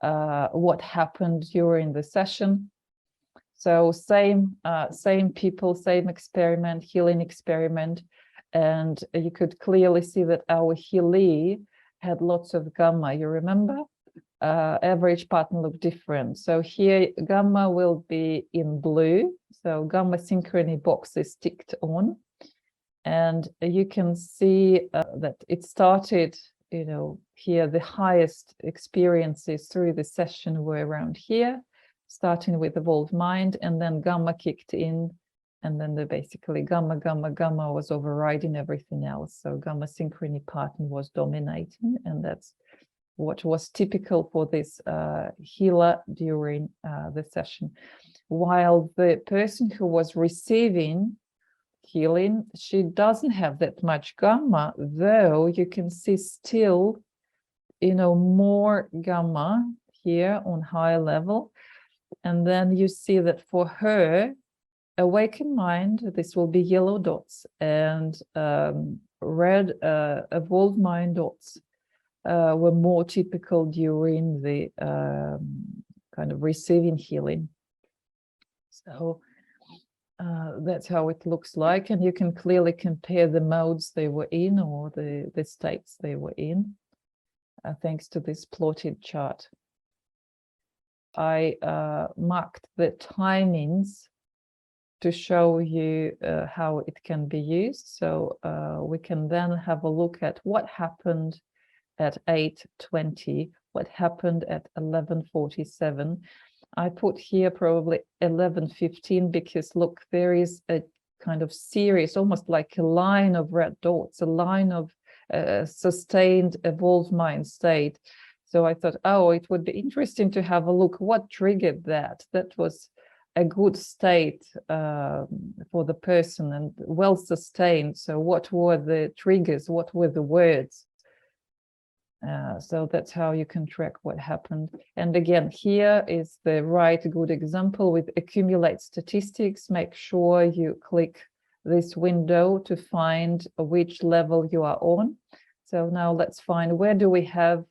what happened during the session. So same people, same experiment, healing experiment, and you could clearly see that our healee had lots of gamma, you remember? Average pattern looked different. So here gamma will be in blue. So gamma synchrony box is ticked on. And you can see that it started, you know, here the highest experiences through the session were around here, starting with evolved mind, and then gamma kicked in. And then basically gamma was overriding everything else. So gamma synchrony pattern was dominating, and that's what was typical for this healer during the session. While the person who was receiving healing, she doesn't have that much gamma, though you can see still, you know, more gamma here on higher level. And then you see that for her, awakened mind, this will be yellow dots, and red evolved mind dots were more typical during the kind of receiving healing. So that's how it looks like, and you can clearly compare the modes they were in, or the states they were in, thanks to this plotted chart. I marked the timings to show you how it can be used. So we can then have a look at what happened at 8:20, what happened at 11:47. I put here probably 11:15 because look, there is a kind of series, almost like a line of red dots, a line of sustained evolved mind state. So I thought, oh, it would be interesting to have a look what triggered that. That was a good state for the person and well sustained. So what were the triggers? What were the words? So that's how you can track what happened. And again, here is the right good example with accumulate statistics. Make sure you click this window to find which level you are on. So now let's find, where do we have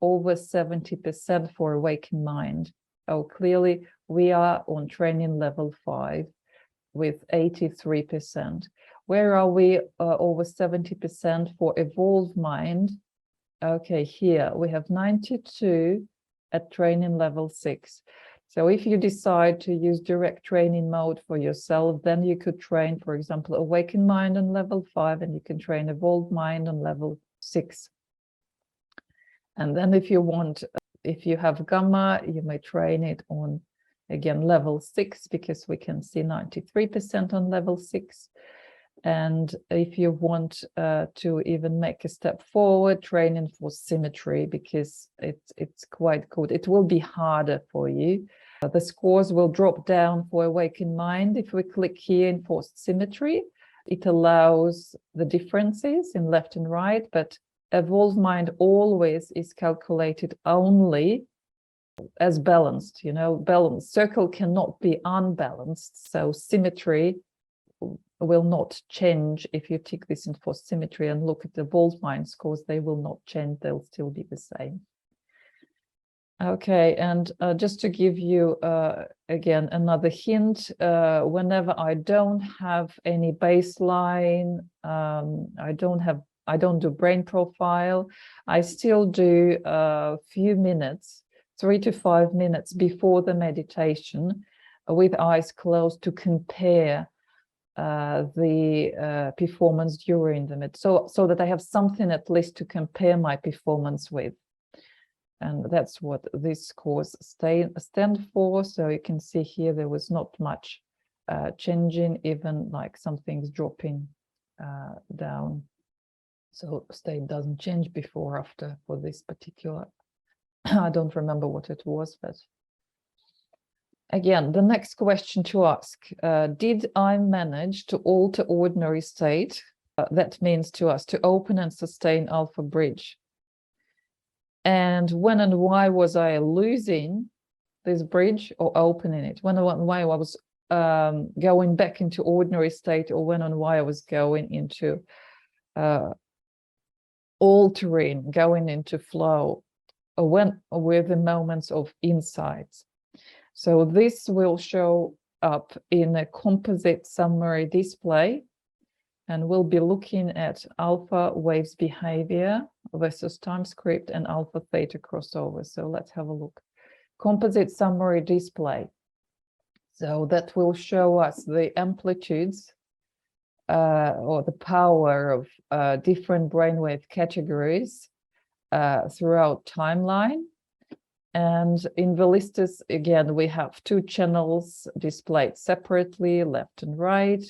over 70% for awakened mind? Oh, clearly we are on training level 5 with 83%. Where are we over 70% for evolved mind? Okay, here we have 92 at training level 6. So if you decide to use direct training mode for yourself, then you could train, for example, awakened mind on level 5, and you can train evolved mind on level 6. And then if you want, if you have gamma, you may train it on, again, level 6, because we can see 93% on level 6. And if you want to even make a step forward, training for symmetry, because it's quite good. It will be harder for you. The scores will drop down for awakened mind. If we click here in forced symmetry, it allows the differences in left and right, but evolved mind always is calculated only as balanced. You know, balanced circle cannot be unbalanced, so symmetry will not change. If you tick this in forced symmetry and look at the evolved mind scores, they will not change, they'll still be the same. Okay, and just to give you again another hint, whenever I don't have any baseline, I don't do brain profile, I still do a few minutes, 3 to 5 minutes before the meditation with eyes closed to compare the performance during the med, so that I have something at least to compare my performance with. And that's what this course stand for. So you can see here there was not much changing, even like something's dropping down. So state doesn't change before, after for this particular. I don't remember what it was, but again, the next question to ask, did I manage to alter ordinary state? That means to us to open and sustain alpha bridge. And when and why was I losing this bridge or opening it? When and why I was going back into ordinary state, or when and why I was going into altering, going into flow, or when were the moments of insights. So this will show up in a composite summary display, and we'll be looking at alpha waves behavior versus time script and alpha theta crossover. So let's have a look. Composite summary display. So that will show us the amplitudes or the power of different brainwave categories throughout timeline. And in Valistus, again, we have 2 channels displayed separately, left and right.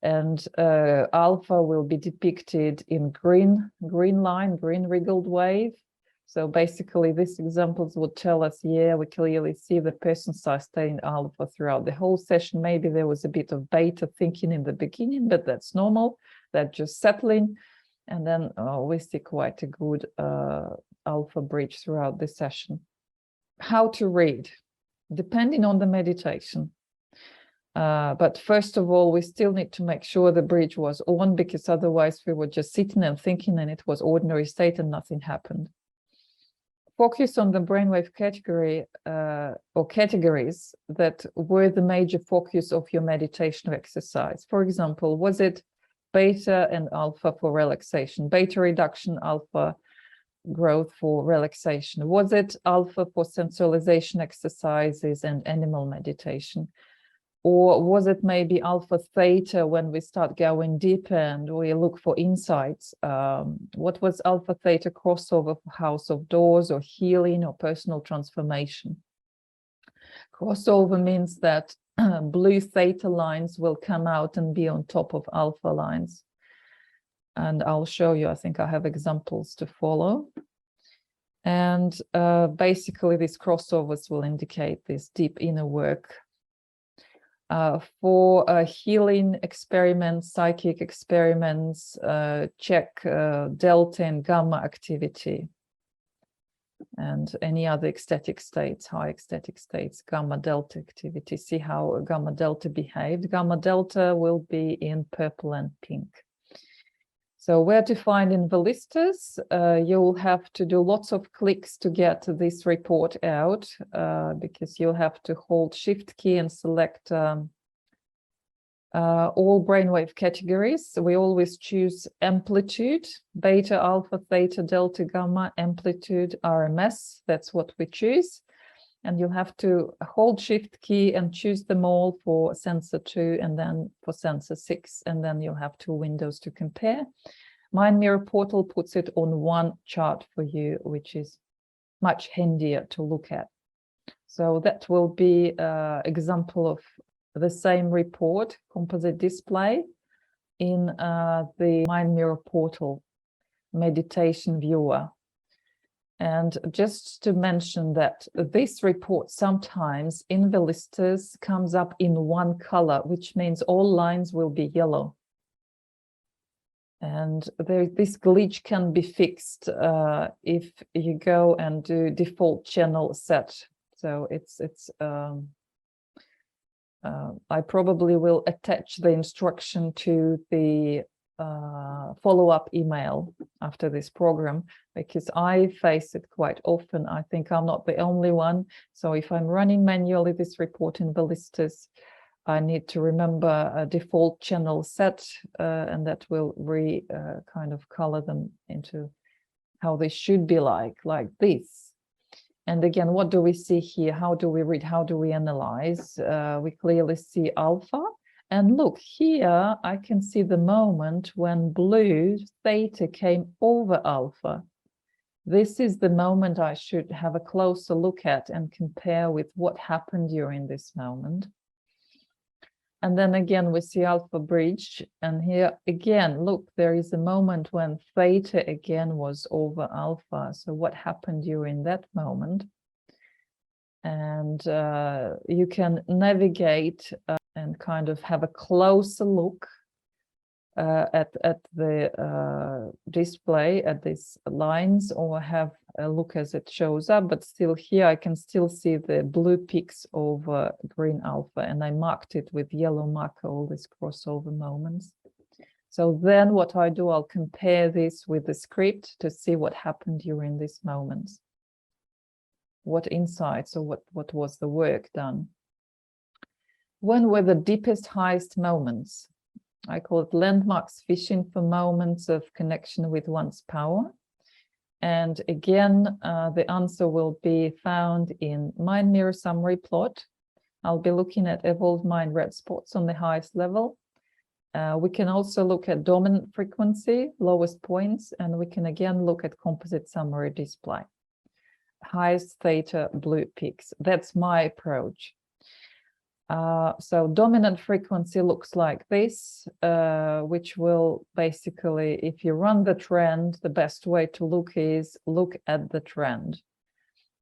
And alpha will be depicted in green line, green wriggled wave. So basically, these examples would tell us, yeah, we clearly see the person sustained alpha throughout the whole session. Maybe there was a bit of beta thinking in the beginning, but that's normal. That's just settling. And then we see quite a good alpha bridge throughout the session. How to read, depending on the meditation. But first of all, we still need to make sure the bridge was on, because otherwise we were just sitting and thinking and it was ordinary state and nothing happened. Focus on the brainwave category or categories that were the major focus of your meditation exercise. For example, was it beta and alpha for relaxation, beta reduction, alpha growth for relaxation? Was it alpha for sensualization exercises and animal meditation? Or was it maybe alpha theta when we start going deeper and we look for insights? What was alpha theta crossover for House of Doors or healing or personal transformation? Crossover means that blue theta lines will come out and be on top of alpha lines. And I'll show you, I think I have examples to follow. And basically these crossovers will indicate this deep inner work. For healing experiments, psychic experiments, check delta and gamma activity. and any other ecstatic states, high ecstatic states, gamma delta activity. See how gamma delta behaved. Gamma delta will be in purple and pink. So where to find in the listers? You'll have to do lots of clicks to get this report out, because you'll have to hold Shift key and select all brainwave categories. We always choose amplitude, beta, alpha, theta, delta, gamma, amplitude, RMS. That's what we choose. And you'll have to hold Shift key and choose them all for sensor 2 and then for sensor 6. And then you'll have 2 windows to compare. Mind Mirror Portal puts it on one chart for you, which is much handier to look at. So that will be an example of the same report, composite display, in the Mind Mirror Portal meditation viewer. And just to mention that this report sometimes in the listers comes up in one color, which means all lines will be yellow. And this glitch can be fixed if you go and do default channel set. So I probably will attach the instruction to the follow-up email after this program, because I face it quite often. I think I'm not the only one. So if I'm running manually this report in the listers, I need to remember a default channel set, and that will kind of color them into how they should be like this. And again, what do we see here? How do we read? How do we analyze? We clearly see alpha. And look, here I can see the moment when blue theta came over alpha. This is the moment I should have a closer look at and compare with what happened during this moment. And then again, we see alpha bridge. And here again, look, there is a moment when theta again was over alpha. So what happened during that moment? And you can navigate and kind of have a closer look at the display, at these lines, or have a look as it shows up. But still here, I can still see the blue peaks over green alpha, and I marked it with yellow marker, all these crossover moments. So then what I do, I'll compare this with the script to see what happened during these moments. What insights, or what was the work done? When were the deepest, highest moments? I call it landmarks fishing for moments of connection with one's power. And again, the answer will be found in Mind Mirror summary plot. I'll be looking at evolved mind red spots on the highest level. We can also look at dominant frequency, lowest points, and we can again look at composite summary display. Highest theta blue peaks. That's my approach. So dominant frequency looks like this, which will basically, if you run the trend, the best way to look is look at the trend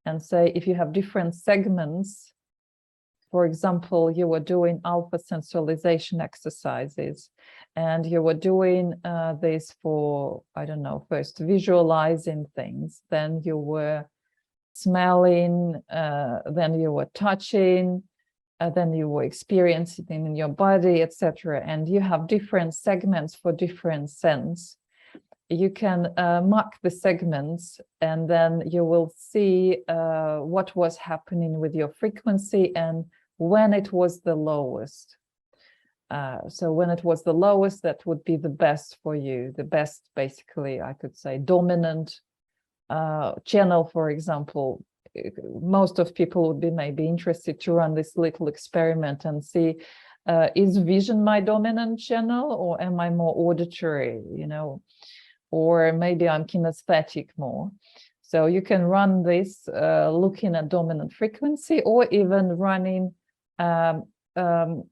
and say, if you have different segments, for example, you were doing alpha sensualization exercises and you were doing this for, I don't know, first visualizing things, then you were smelling, then you were touching, then you were experiencing in your body, etc. And you have different segments for different sense. You can mark the segments, and then you will see what was happening with your frequency and when it was the lowest. So when it was the lowest, that would be the best for you. The best, basically, I could say, dominant channel, for example. Most of people would be maybe interested to run this little experiment and see, is vision my dominant channel, or am I more auditory, you know, or maybe I'm kinesthetic more. So you can run this looking at dominant frequency, or even running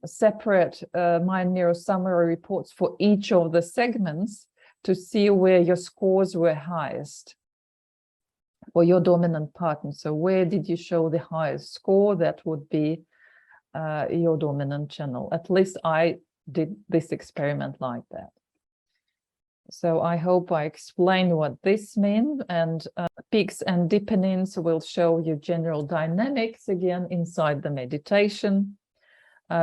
separate Mind Mirror summary reports for each of the segments to see where your scores were highest for your dominant pattern. So where did you show the highest score? That would be your dominant channel. At least I did this experiment like that. So I hope I explained what this means, and peaks and deepenings will show you general dynamics again inside the meditation.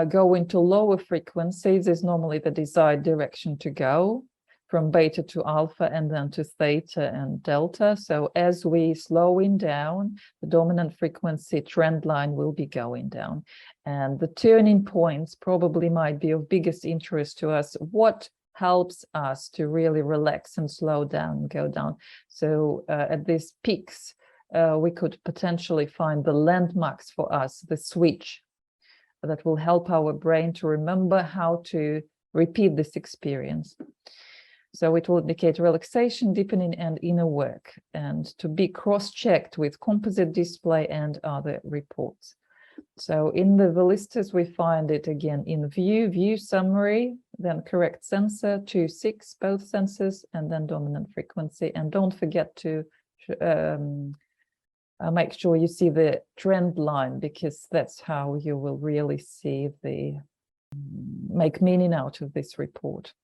Go into lower frequencies is normally the desired direction to go, from beta to alpha and then to theta and delta. So as we slowing down, the dominant frequency trend line will be going down. And the turning points probably might be of biggest interest to us. What helps us to really relax and slow down and go down? So at these peaks, we could potentially find the landmarks for us, the switch that will help our brain to remember how to repeat this experience. So it will indicate relaxation, deepening, and inner work, and to be cross-checked with composite display and other reports. So in the Velistas, we find it again in view summary, then correct sensor, 2-6, both sensors, and then dominant frequency. And don't forget to make sure you see the trend line, because that's how you will really see make meaning out of this report.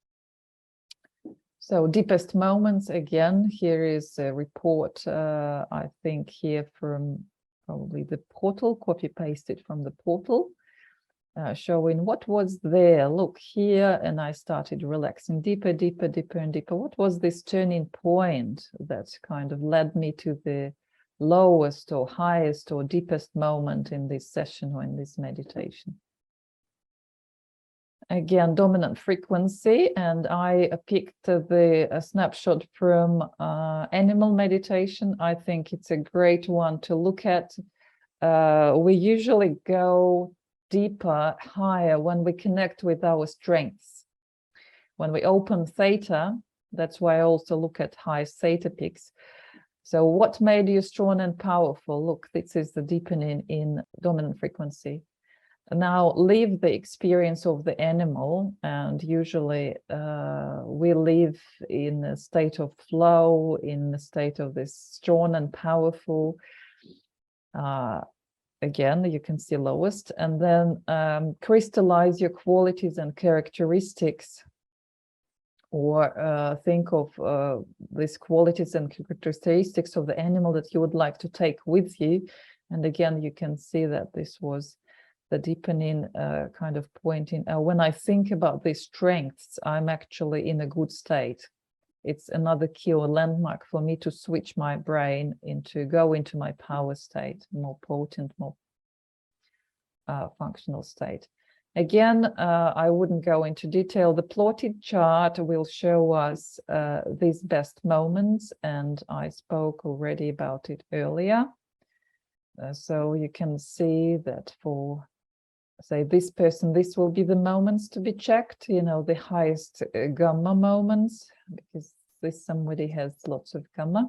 So deepest moments, again, here is a report, I think here from probably the portal, copy pasted from the portal, showing what was there. Look here, and I started relaxing deeper, deeper, deeper, and deeper. What was this turning point that kind of led me to the lowest or highest or deepest moment in this session or in this meditation? Again, dominant frequency, and I picked a snapshot from animal meditation. I think it's a great one to look at. We usually go deeper, higher when we connect with our strengths. When we open theta, that's why I also look at high theta peaks. So what made you strong and powerful? Look, this is the deepening in dominant frequency. Now leave the experience of the animal, and usually we live in a state of flow, in a state of this strong and powerful. Again, you can see lowest, and then crystallize your qualities and characteristics, or think of these qualities and characteristics of the animal that you would like to take with you. And again, you can see that this was the deepening kind of pointing. When I think about these strengths, I'm actually in a good state. It's another key or landmark for me to switch my brain go into my power state, more potent, more functional state. Again, I wouldn't go into detail. The plotted chart will show us these best moments, and I spoke already about it earlier. So you can see that for, say, this person, this will be the moments to be checked, you know, the highest gamma moments, because this somebody has lots of gamma.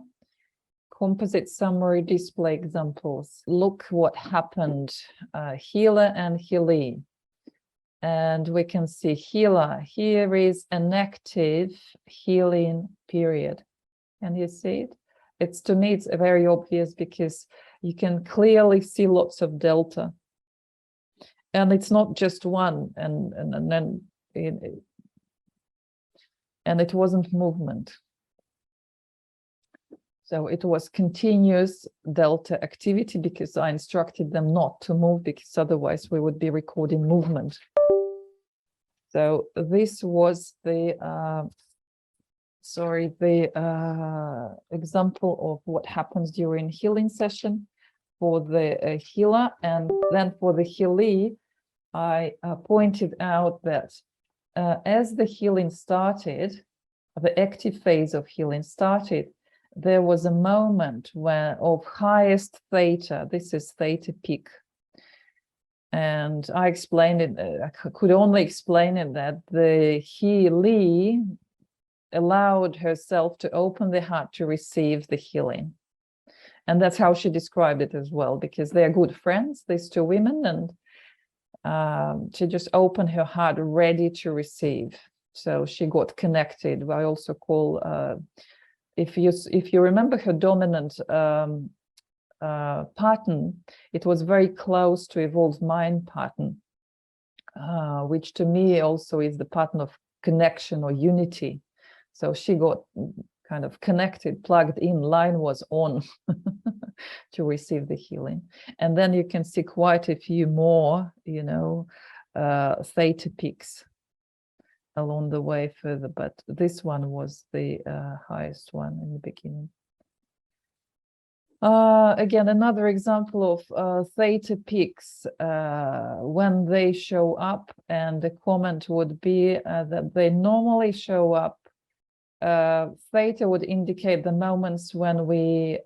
Composite summary display examples. Look what happened, healer and healee. And we can see healer. Here is an active healing period. Can you see it? It's, to me, it's very obvious because you can clearly see lots of delta. And it's not just one, and it wasn't movement. So it was continuous delta activity, because I instructed them not to move, because otherwise we would be recording movement. So this was the example of what happens during healing session for the healer. And then for the healee, I pointed out that as the healing started, the active phase of healing started, there was a moment of highest theta. This is theta peak. And I explained it, I could only explain it that the healee allowed herself to open the heart to receive the healing. And that's how she described it as well, because they are good friends, these two women, and she just opened her heart ready to receive. So she got connected. I also call, if you remember her dominant pattern, it was very close to evolved mind pattern, which to me also is the pattern of connection or unity. So she got kind of connected, plugged in, line was on to receive the healing. And then you can see quite a few more, you know, theta peaks along the way further, but this one was the highest one in the beginning. Again, another example of theta peaks when they show up, and the comment would be that they normally show up. Theta would indicate the moments when we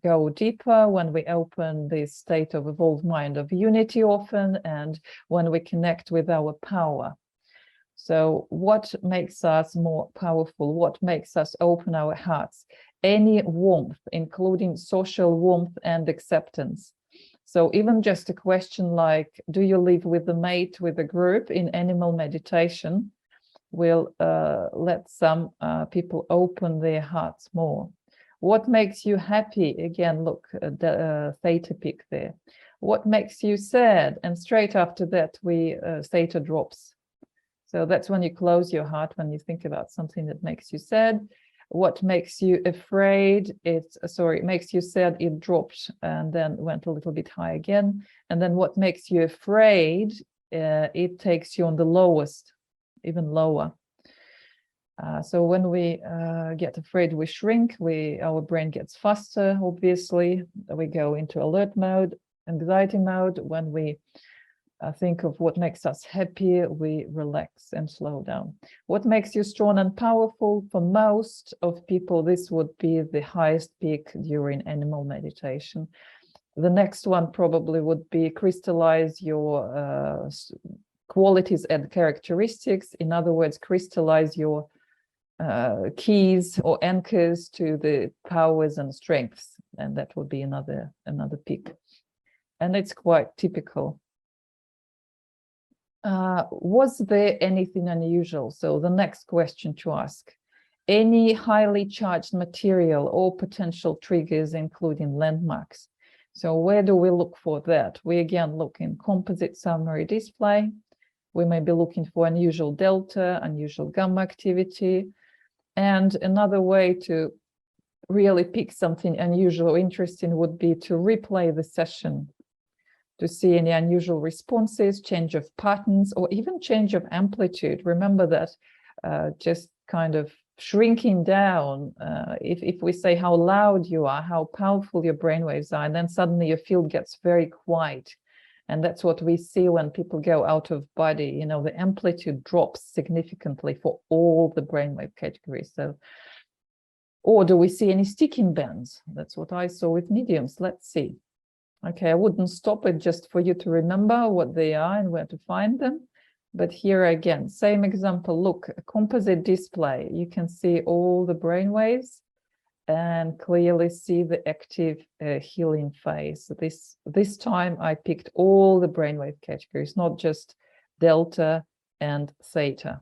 go deeper, when we open the state of evolved mind of unity often, and when we connect with our power. So what makes us more powerful? What makes us open our hearts? Any warmth, including social warmth and acceptance. So even just a question like, do you live with a mate, with a group in animal meditation, will let some people open their hearts more. What makes you happy? Again, look at the theta peak there. What makes you sad? And straight after that, theta drops. So that's when you close your heart, when you think about something that makes you sad. What makes you afraid? It makes you sad, it dropped and then went a little bit high again. And then what makes you afraid? It takes you on the lowest, even lower. So when we get afraid, we shrink, our brain gets faster, obviously. We go into alert mode, anxiety mode. When we think of what makes us happy, we relax and slow down. What makes you strong and powerful? For most of people, this would be the highest peak during animal meditation. The next one probably would be crystallize your qualities and characteristics. In other words, crystallize your keys or anchors to the powers and strengths, and that would be another peak. And it's quite typical. Was there anything unusual? So the next question to ask: any highly charged material or potential triggers, including landmarks? So where do we look for that? We again look in composite summary display. We may be looking for unusual delta, unusual gamma activity. And another way to really pick something unusual or interesting would be to replay the session to see any unusual responses, change of patterns, or even change of amplitude. Remember that just kind of shrinking down, if we say how loud you are, how powerful your brainwaves are, and then suddenly your field gets very quiet. And that's what we see when people go out of body. You know, the amplitude drops significantly for all the brainwave categories. So, or do we see any sticking bands? That's what I saw with mediums. Let's see. Okay, I wouldn't stop it just for you to remember what they are and where to find them. But here again, same example. Look, a composite display. You can see all the brainwaves and clearly see the active healing phase. This time I picked all the brainwave categories, not just delta and theta.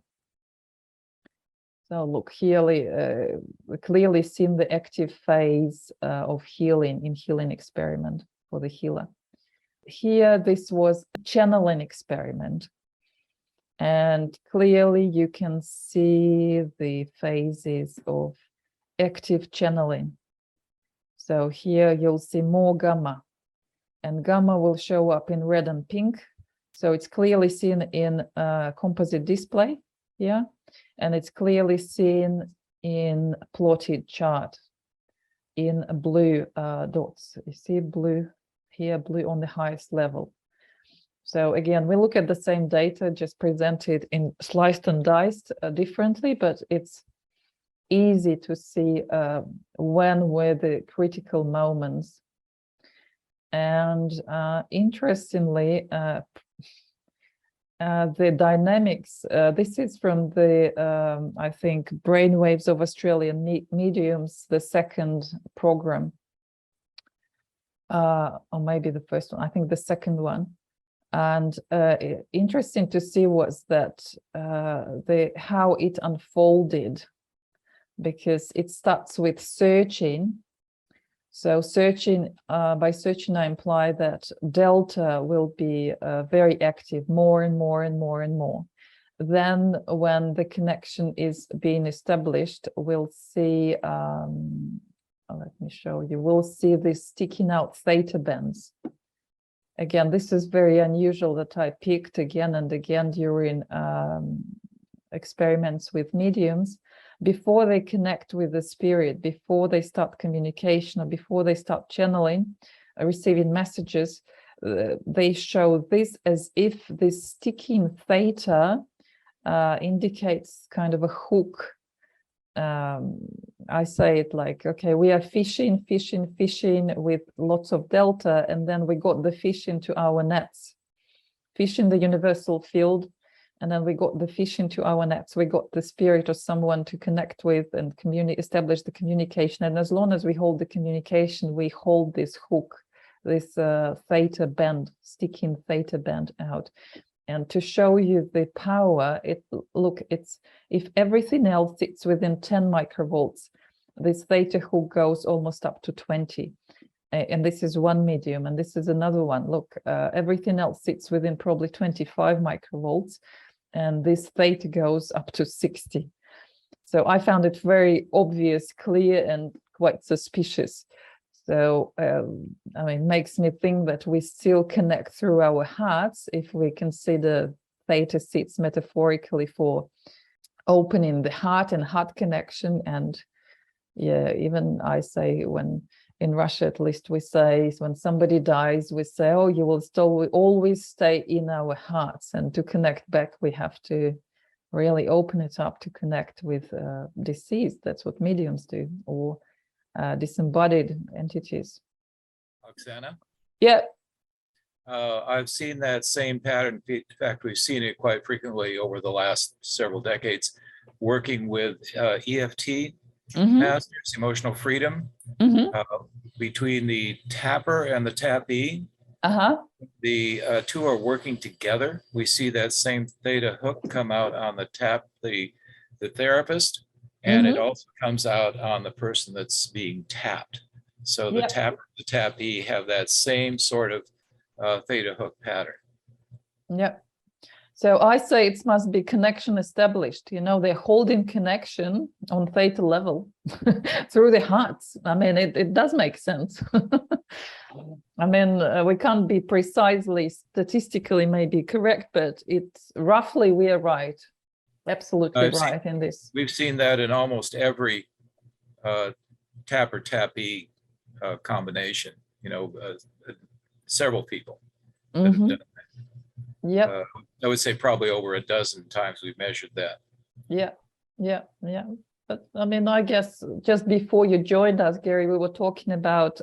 So look, here clearly seen the active phase of healing in healing experiment for the healer. Here, this was a channeling experiment. And clearly you can see the phases of active channeling. So here you'll see more gamma, and gamma will show up in red and pink. So it's clearly seen in composite display here, and it's clearly seen in plotted chart in blue dots. You see blue here, blue on the highest level. So again, we look at the same data, just presented in sliced and diced differently, but it's easy to see when were the critical moments. And interestingly, the dynamics, this is from the, I think, Brainwaves of Australian Mediums, the second program, or maybe the first one, I think the second one. And interesting to see was that how it unfolded, because it starts with searching. So searching, by searching, I imply that delta will be very active, more and more and more and more. then when the connection is being established, we'll see, let me show you, we'll see this sticking out theta bands. Again, this is very unusual that I picked again and again during experiments with mediums. Before they connect with the spirit, before they start communication, or before they start channeling, receiving messages, they show this as if this sticking theta indicates kind of a hook. I say it like, okay, we are fishing with lots of delta, and then we got the fish into our nets. Fish in the universal field, and then we got the fish into our nets. We got the spirit or someone to connect with and establish the communication. And as long as we hold the communication, we hold this hook, this theta band, sticking theta band out. And to show you the power, it's if everything else sits within 10 microvolts, this theta hook goes almost up to 20. And this is one medium, and this is another one. Look, everything else sits within probably 25 microvolts, and this theta goes up to 60. So I found it very obvious, clear, and quite suspicious. So, I mean, makes me think that we still connect through our hearts if we consider theta sits metaphorically for opening the heart and heart connection. And yeah, even I say, when in Russia, at least, we say when somebody dies, we say, oh, you will still always stay in our hearts. And to connect back, we have to really open it up to connect with deceased. That's what mediums do, or disembodied entities. Oksana? Yeah. I've seen that same pattern. In fact, we've seen it quite frequently over the last several decades, working with EFT masters, emotional freedom, between the tapper and the tappee. The two are working together. We see that same theta hook come out on the therapist, and it also comes out on the person that's being tapped. So the tapper, the tappee have that same sort of theta hook pattern. Yeah. So I say it must be connection established. You know, they're holding connection on theta level through the hearts. I mean, it does make sense. I mean, we can't be precisely statistically maybe correct, but it's roughly we are right. Absolutely right in this. We've seen that in almost every tapper tappee combination. You know, several people. Yeah. I would say probably over a dozen times we've measured that. Yeah. But I mean, I guess just before you joined us, Gary, we were talking about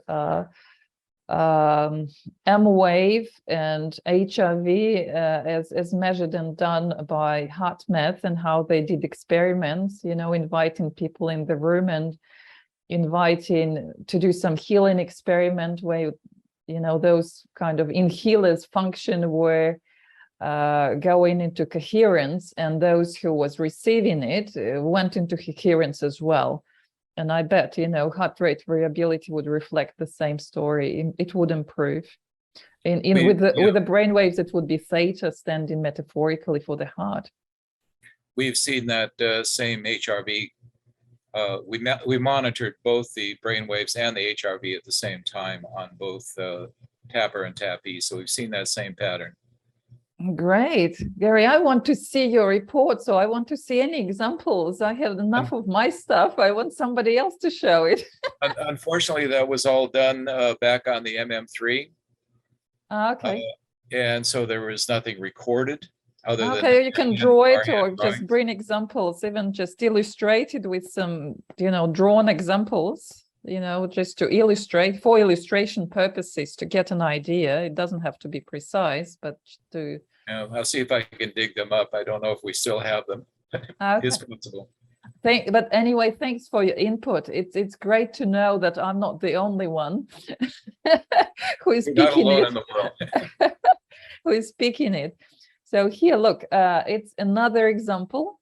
M-wave and HRV as measured and done by HeartMath, and how they did experiments, you know, inviting people in the room and inviting to do some healing experiment where, you know, those kind of inhalers function were going into coherence, and those who was receiving it went into coherence as well. And I bet, you know, heart rate variability would reflect the same story. It would improve. With the brain waves, it would be theta standing metaphorically for the heart. We've seen that same HRV. We monitored both the brain waves and the HRV at the same time on both tapper and tappee. So we've seen that same pattern. Great, Gary, I want to see your report. So I want to see any examples. I have enough of my stuff. I want somebody else to show it. Unfortunately, that was all done back on the MM3. Okay. And so there was nothing recorded other than. Okay, you can draw it or just bring examples, even just illustrated with some, you know, drawn examples, you know, just to illustrate for illustration purposes, to get an idea. It doesn't have to be precise, but to. I'll see if I can dig them up. I don't know if we still have them. Okay. It's possible. But anyway, thanks for your input. It's great to know that I'm not the only one who is speaking it. In the world. Who is speaking it. So here, look, it's another example,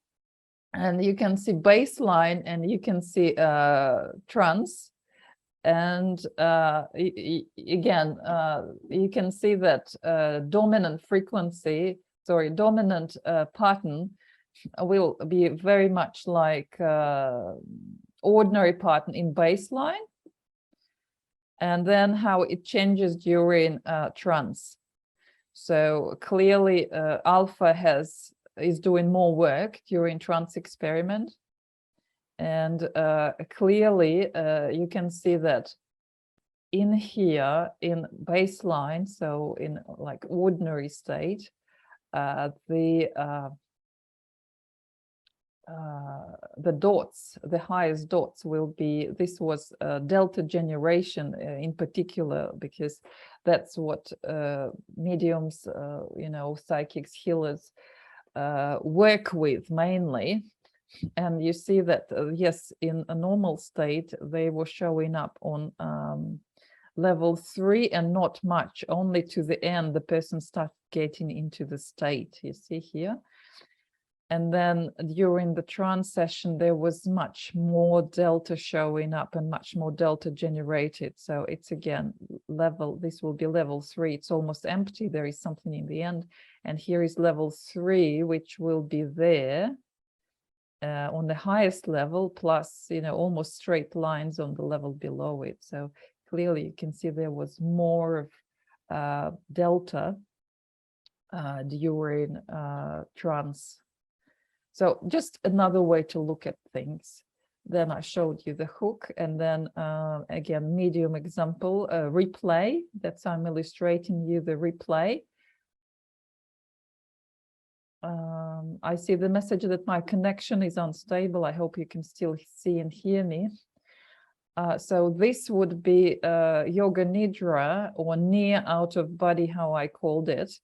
and you can see baseline, and you can see trance. And again, you can see that dominant pattern will be very much like ordinary pattern in baseline, and then how it changes during trance. So clearly alpha is doing more work during trance experiment, and clearly you can see that in here in baseline, so in like ordinary state, the dots, the highest dots will be, this was delta generation in particular, because that's what mediums, you know, psychics, healers work with mainly. And you see that, yes, in a normal state, they were showing up on level 3 and not much, only to the end, the person started getting into the state, you see here. And then during the trance session, there was much more delta showing up and much more delta generated. So it's again level, this will be level 3. It's almost empty. There is something in the end. And here is level 3, which will be there on the highest level, plus, you know, almost straight lines on the level below it. So clearly you can see there was more of delta during trance. So just another way to look at things. Then I showed you the hook, and then again, medium example, replay. That's I'm illustrating you the replay. I see the message that my connection is unstable. I hope you can still see and hear me. So this would be Yoga Nidra, or near out of body, how I called it.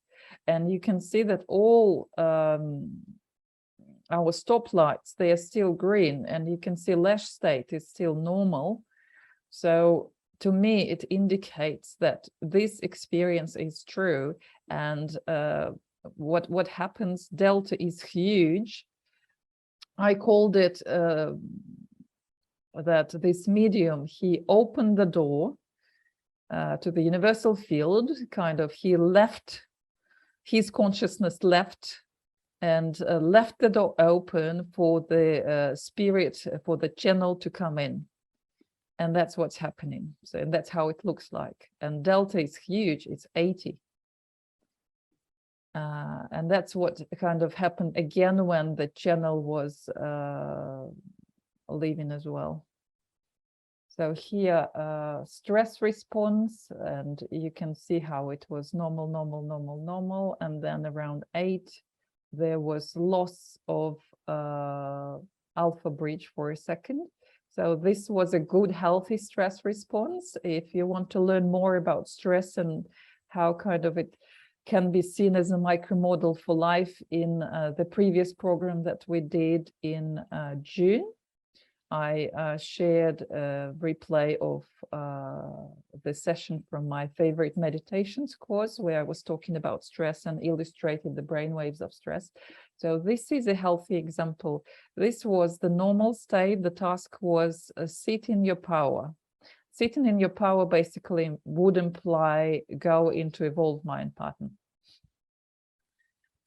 And you can see that all our stoplights, they are still green, and you can see Lesh state is still normal. So to me, it indicates that this experience is true, and what happens, delta is huge. I called it that this medium, he opened the door to the universal field, kind of, he left, his consciousness left, and left the door open for the spirit, for the channel to come in. And that's what's happening. So and that's how it looks like. And delta is huge, it's 80. And that's what kind of happened again when the channel was leaving as well. So here, stress response, and you can see how it was normal, normal, normal, normal. And then around 8, there was loss of alpha bridge for a second. So this was a good, healthy stress response. If you want to learn more about stress and how kind of it can be seen as a micro-model for life in the previous program that we did in June, I shared a replay of the session from my favorite meditations course, where I was talking about stress and illustrated the brainwaves of stress. So this is a healthy example. This was the normal state. The task was sit in your power. Sitting in your power basically would imply go into evolved mind pattern.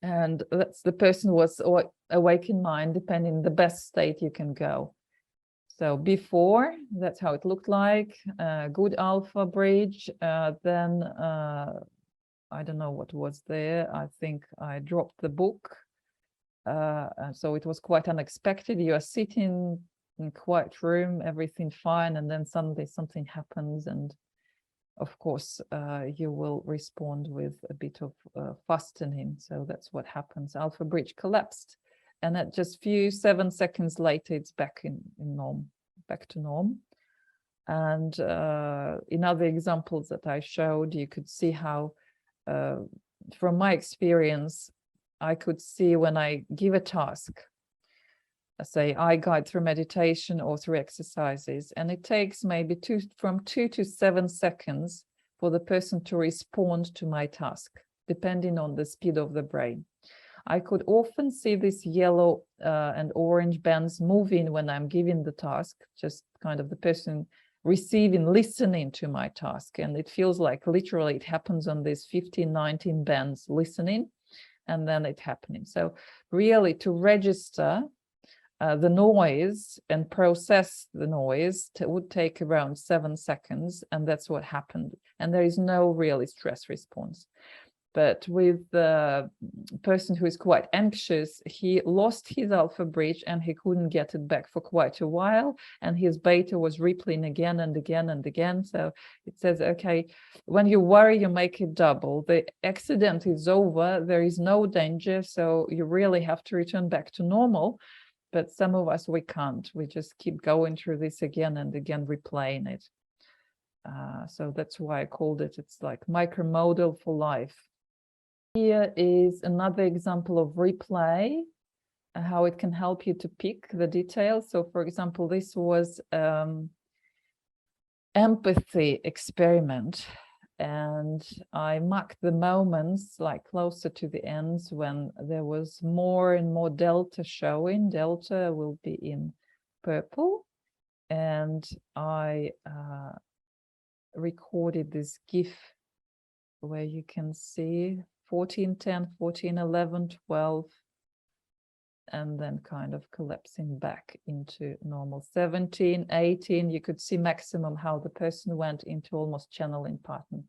And that's the person was awakened mind, depending on the best state you can go. So before, that's how it looked like, good alpha bridge. Then I don't know what was there. I think I dropped the book. So it was quite unexpected. You are sitting in a quiet room, everything fine, and then suddenly something happens, and of course you will respond with a bit of fastening. So that's what happens. Alpha bridge collapsed, and at just 7 seconds later, it's back in norm, back to norm. And in other examples that I showed, you could see how, from my experience, I could see when I give a task, say I guide through meditation or through exercises, and it takes maybe from 2 to 7 seconds for the person to respond to my task, depending on the speed of the brain. I could often see this yellow and orange bands moving when I'm giving the task, just kind of the person receiving, listening to my task. And it feels like literally it happens on these 15, 19 bands listening. and then it happening. So really to register the noise and process the noise would take around 7 seconds, and that's what happened. And there is no really stress response. But with the person who is quite anxious, he lost his alpha bridge and he couldn't get it back for quite a while. And his beta was replaying again and again and again. So it says, okay, when you worry, you make it double. The accident is over. There is no danger. So you really have to return back to normal. But some of us, we can't. We just keep going through this again and again, replaying it. So that's why I called it, it's like micromodal for life. Here is another example of replay, how it can help you to pick the details. So for example, this was empathy experiment, and I marked the moments like closer to the ends when there was more and more delta showing. Delta will be in purple, and I recorded this GIF where you can see 14, 10, 14, 11, 12, and then kind of collapsing back into normal. 17, 18, you could see maximum how the person went into almost channeling pattern.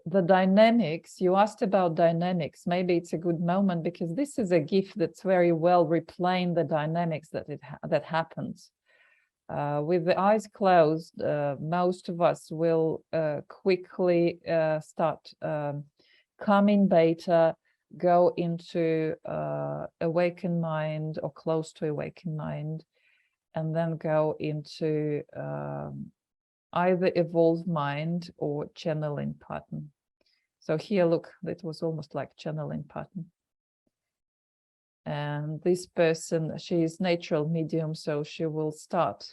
The dynamics, you asked about dynamics. Maybe it's a good moment because this is a GIF that's very well replaying the dynamics that happens. With the eyes closed, most of us will quickly start calming beta, go into awakened mind or close to awakened mind, and then go into either evolved mind or channeling pattern. So here, look, that was almost like channeling pattern. And this person, she is natural medium, so she will start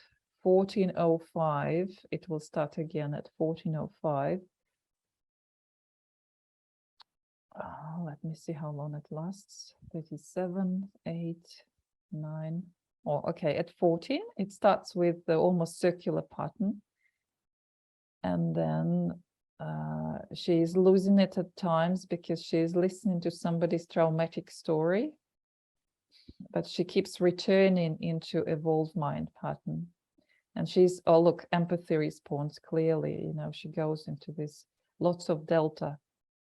14:05. It will start again at 14:05. Let me see how long it lasts. 37, 8, 9. Oh, okay, at 14, it starts with the almost circular pattern. And then she is losing it at times because she is listening to somebody's traumatic story. But she keeps returning into evolved mind pattern. And she's, oh, look, empathy response clearly, you know, she goes into this, lots of delta,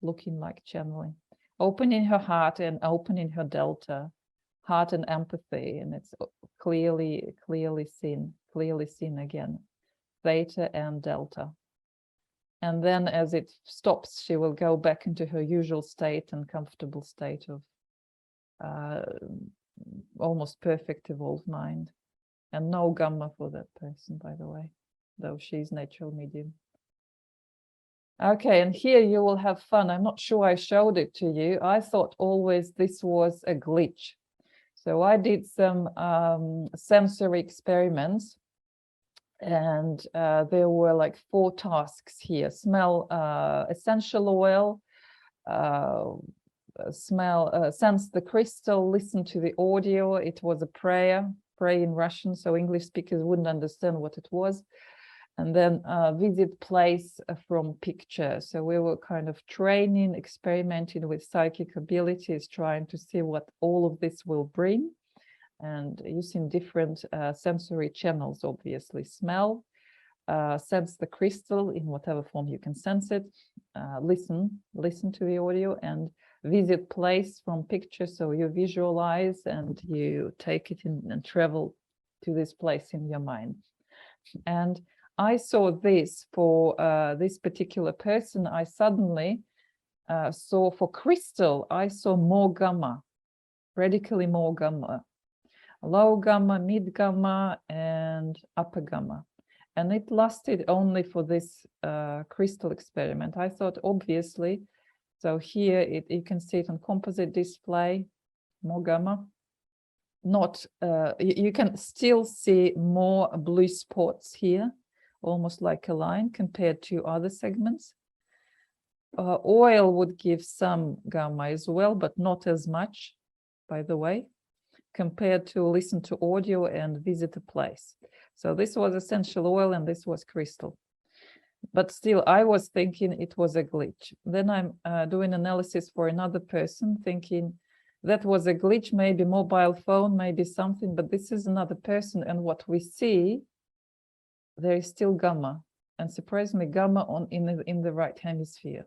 looking like channeling, opening her heart and opening her delta, heart and empathy. And it's clearly seen again, theta and delta. And then as it stops, she will go back into her usual state and comfortable state of almost perfect evolved mind. And no gamma for that person, by the way, though she's natural medium. Okay, and here you will have fun. I'm not sure I showed it to you. I thought always this was a glitch. So I did some sensory experiments, and there were like 4 tasks here. Smell essential oil, sense the crystal, listen to the audio. It was a prayer in Russian, so English speakers wouldn't understand what it was. And then visit place from picture. So we were kind of training, experimenting with psychic abilities, trying to see what all of this will bring, and using different sensory channels, obviously. Smell, sense the crystal in whatever form you can sense it, listen to the audio, and visit place from picture. So you visualize and you take it in and travel to this place in your mind. And I saw this for this particular person. I suddenly saw for crystal, I saw more gamma, radically more gamma, low gamma, mid gamma, and upper gamma. And it lasted only for this crystal experiment. I thought, obviously, so here you can see it on composite display, more gamma. Not, you can still see more blue spots here, almost like a line compared to other segments. Oil would give some gamma as well, but not as much, by the way, compared to listen to audio and visit a place. So this was essential oil and this was crystal. but still I was thinking it was a glitch. Then I'm doing analysis for another person, thinking that was a glitch, maybe mobile phone, maybe something, but this is another person. And what we see, there is still gamma, and surprisingly gamma in the right hemisphere.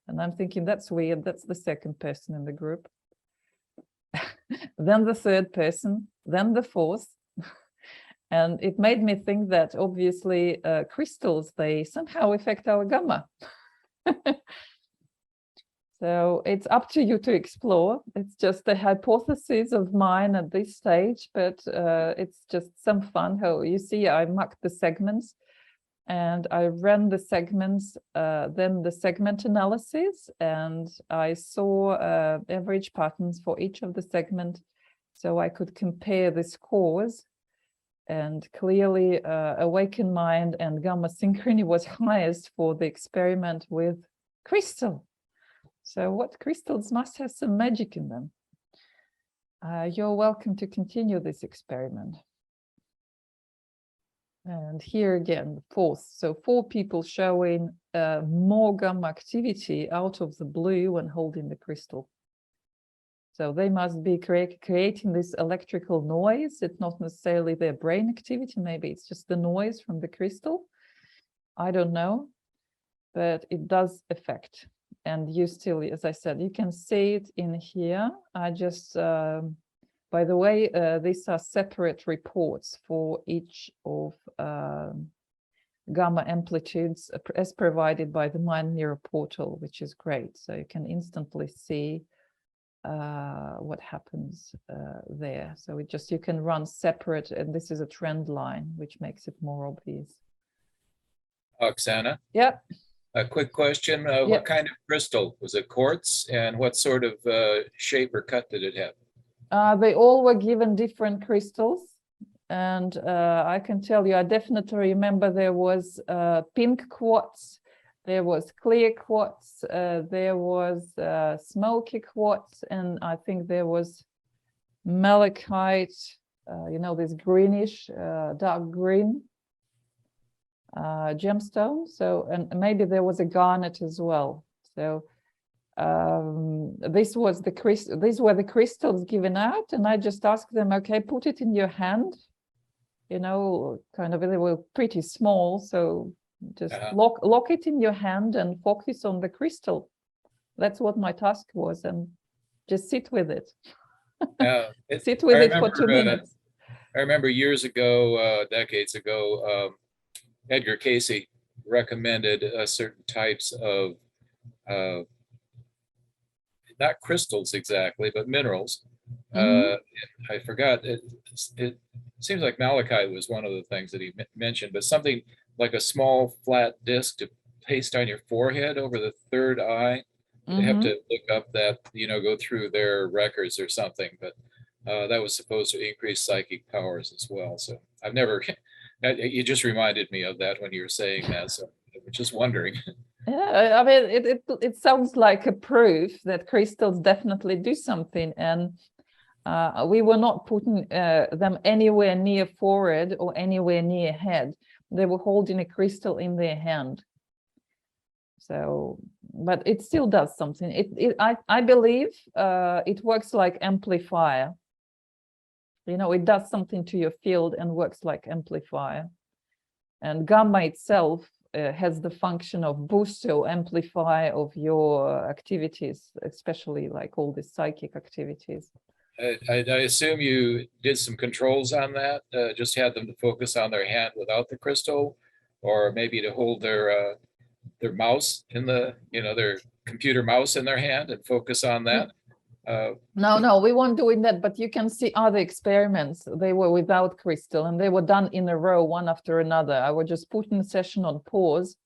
And I'm thinking that's weird, that's the second person in the group. Then the third person, then the fourth. And it made me think that obviously crystals, they somehow affect our gamma. So it's up to you to explore. It's just a hypothesis of mine at this stage, but it's just some fun. How you see, I marked the segments and I ran the segments, then the segment analysis, and I saw average patterns for each of the segment, so I could compare the scores. And clearly awakened mind and gamma synchrony was highest for the experiment with crystal. So what crystals must have some magic in them. You're welcome to continue this experiment. And here again, fourth. So 4 people showing more gamma activity out of the blue when holding the crystal. So they must be creating this electrical noise. It's not necessarily their brain activity. Maybe it's just the noise from the crystal. I don't know, but it does affect. And you still, as I said, you can see it in here. I just, by the way, these are separate reports for each of gamma amplitudes as provided by the Mind Mirror portal, which is great. So you can instantly see what happens there. So it just, you can run separate, and this is a trend line, which makes it more obvious. Oksana? Yeah. A quick question. Yeah. What kind of crystal? Was it quartz? And what sort of shape or cut did it have? They all were given different crystals. And I can tell you, I definitely remember there was pink quartz, there was clear quartz, there was smoky quartz, and I think there was malachite, you know, this greenish, dark green gemstone. So, and maybe there was a garnet as well. So these were the crystals given out, and I just asked them, okay, put it in your hand. You know, kind of, they were pretty small, so just lock it in your hand and focus on the crystal. That's what my task was, and just sit with it. Sit with it for 2 minutes. I remember years ago, decades ago, Edgar Cayce recommended certain types of not crystals exactly, but minerals. I forgot, it seems like malachite was one of the things that he mentioned, but something like a small flat disc to paste on your forehead over the third eye. They have to look up that, you know, go through their records or something, but that was supposed to increase psychic powers as well. So I've never, you just reminded me of that when you were saying that, so I was just wondering. Yeah, I mean, it sounds like a proof that crystals definitely do something, and we were not putting them anywhere near forehead or anywhere near head. They were holding a crystal in their hand. So, but it still does something. I believe it works like amplifier. You know, it does something to your field and works like amplifier. And gamma itself has the function of boost or amplify of your activities, especially like all the psychic activities. I assume you did some controls on that, just had them to focus on their hand without the crystal, or maybe to hold their mouse in the, you know, their computer mouse in their hand and focus on that. No, we weren't doing that, but you can see other experiments. They were without crystal and they were done in a row, one after another. I would just put in the session on pause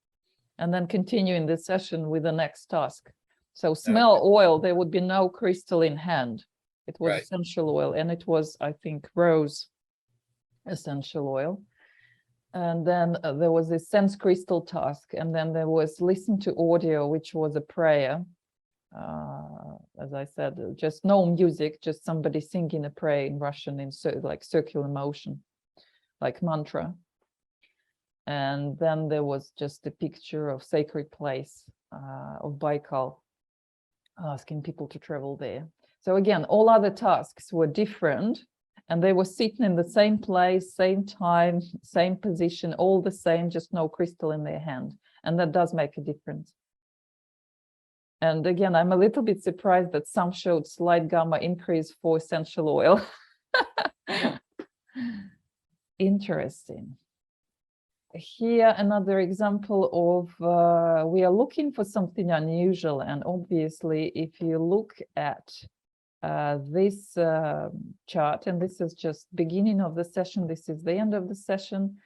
and then continuing the session with the next task. So smell oil, there would be no crystal in hand. It was essential oil, and it was, I think, rose essential oil. And then there was this sense crystal task, and then there was listen to audio, which was a prayer. As I said, just no music, just somebody singing a prayer in Russian in like circular motion, like mantra. And then there was just a picture of sacred place of Baikal, asking people to travel there. So again, all other tasks were different, and they were sitting in the same place, same time, same position, all the same, just no crystal in their hand. And that does make a difference. And again, I'm a little bit surprised that some showed slight gamma increase for essential oil. Interesting. Here, another example of we are looking for something unusual. And obviously, if you look at this chart, and this is just beginning of the session, this is the end of the session.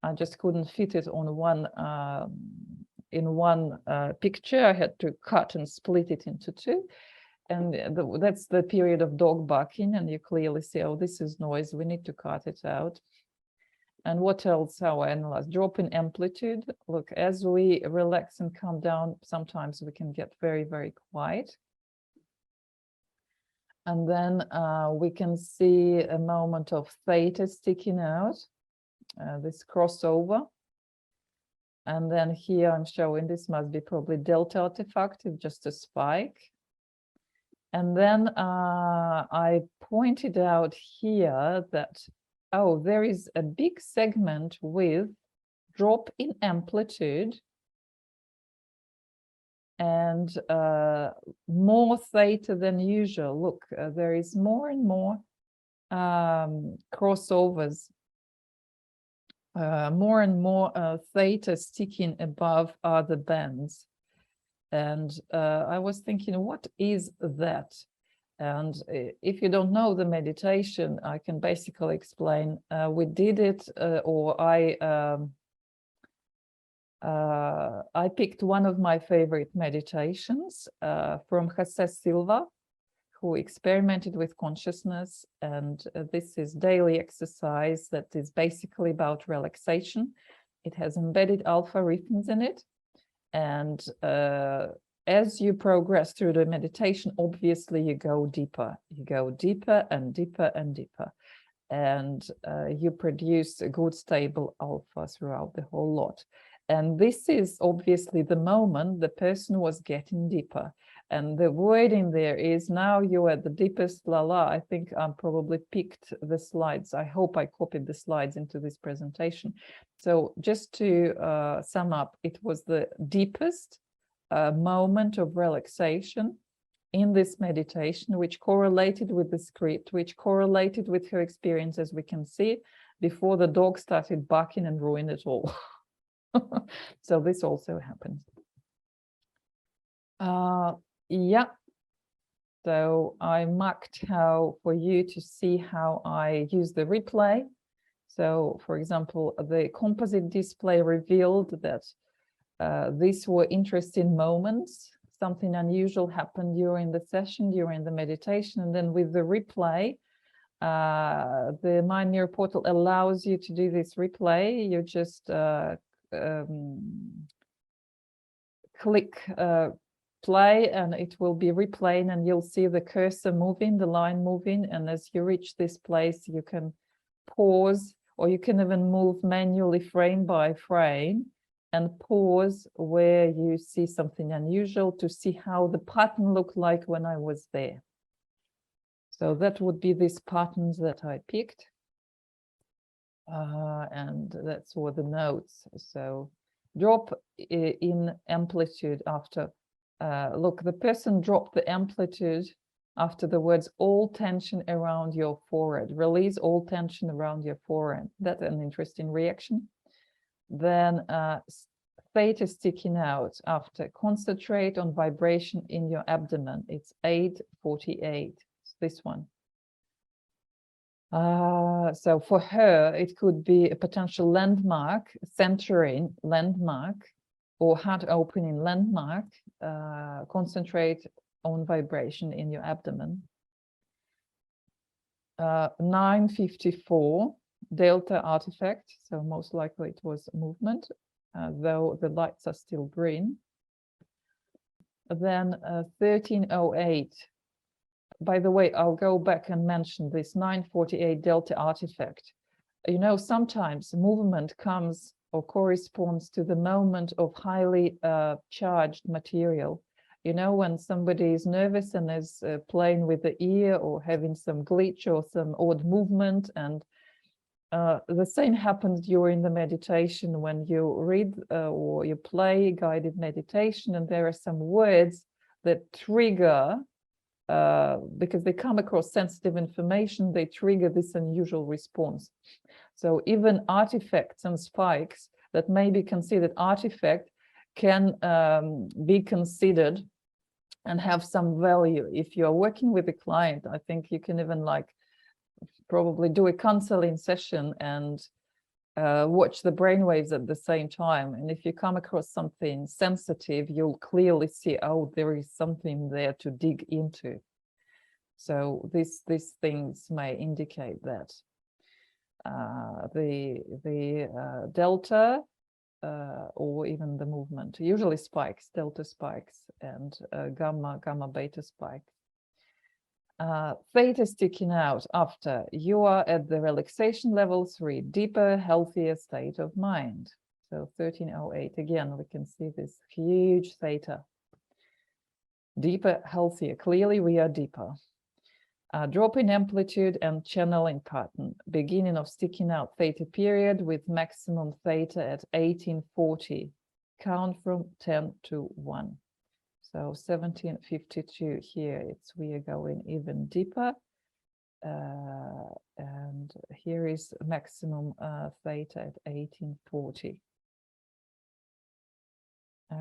I just couldn't fit it on one in one picture. I had to cut and split it into two. And that's the period of dog barking, and you clearly see, oh, this is noise, we need to cut it out. And what else? How I analyze? Drop in amplitude. Look, as we relax and calm down, sometimes we can get very, very quiet. And then we can see a moment of theta sticking out, this crossover. And then here I'm showing this must be probably delta artifact, it's just a spike. And then I pointed out here that, oh, there is a big segment with drop in amplitude and more theta than usual. Look, there is more and more crossovers, more and more theta sticking above other bands. And I was thinking, what is that? And if you don't know the meditation, I can basically explain. We did it, or I picked one of my favorite meditations from Jose Silva, who experimented with consciousness. And this is daily exercise that is basically about relaxation. It has embedded alpha rhythms in it. And as you progress through the meditation, obviously you go deeper and deeper and deeper. And you produce a good stable alpha throughout the whole lot. And this is obviously the moment the person was getting deeper. And the wording there is, now you're at the deepest la. I think I probably picked the slides. I hope I copied the slides into this presentation. So just to sum up, it was the deepest moment of relaxation in this meditation, which correlated with the script, which correlated with her experience, as we can see, before the dog started barking and ruined it all. So this also happened. Yeah, so I marked how for you to see how I use the replay. So for example, the composite display revealed that these were interesting moments. Something unusual happened during the session, during the meditation, and then with the replay, the Mind Mirror portal allows you to do this replay. You just click play and it will be replaying, and you'll see the cursor moving, the line moving, and as you reach this place you can pause, or you can even move manually frame by frame and pause where you see something unusual to see how the pattern looked like when I was there. So that would be these patterns that I picked, and that's all the notes. So drop in amplitude after, look, the person dropped the amplitude after the words all tension around your forehead, release all tension around your forehead. That's an interesting reaction. Then theta sticking out after, concentrate on vibration in your abdomen. It's 8:48, it's this one. So for her, it could be a potential landmark, centering landmark, or heart opening landmark. Concentrate on vibration in your abdomen. 9:54, delta artifact. So most likely it was movement, though the lights are still green. Then 13:08. By the way, I'll go back and mention this 9:48 delta artifact. You know, sometimes movement comes or corresponds to the moment of highly charged material. You know, when somebody is nervous and is playing with the ear or having some glitch or some odd movement, and the same happens during the meditation when you read or you play guided meditation, and there are some words that trigger, because they come across sensitive information, they trigger this unusual response. So even artifacts and spikes that may be considered artifact can be considered and have some value. If you are working with a client, I think you can even like probably do a counseling session and watch the brainwaves at the same time. And if you come across something sensitive, you'll clearly see, oh, there is something there to dig into. So these things may indicate that. The delta or even the movement, usually spikes, delta spikes, and gamma beta spikes. Theta sticking out after you are at the relaxation level 3, deeper, healthier state of mind. So 1308, again, we can see this huge theta. Deeper, healthier. Clearly, we are deeper. Drop in amplitude and channeling pattern. Beginning of sticking out theta period with maximum theta at 1840. Count from 10 to 1. So 1752 here, we are going even deeper. And here is maximum theta at 1840.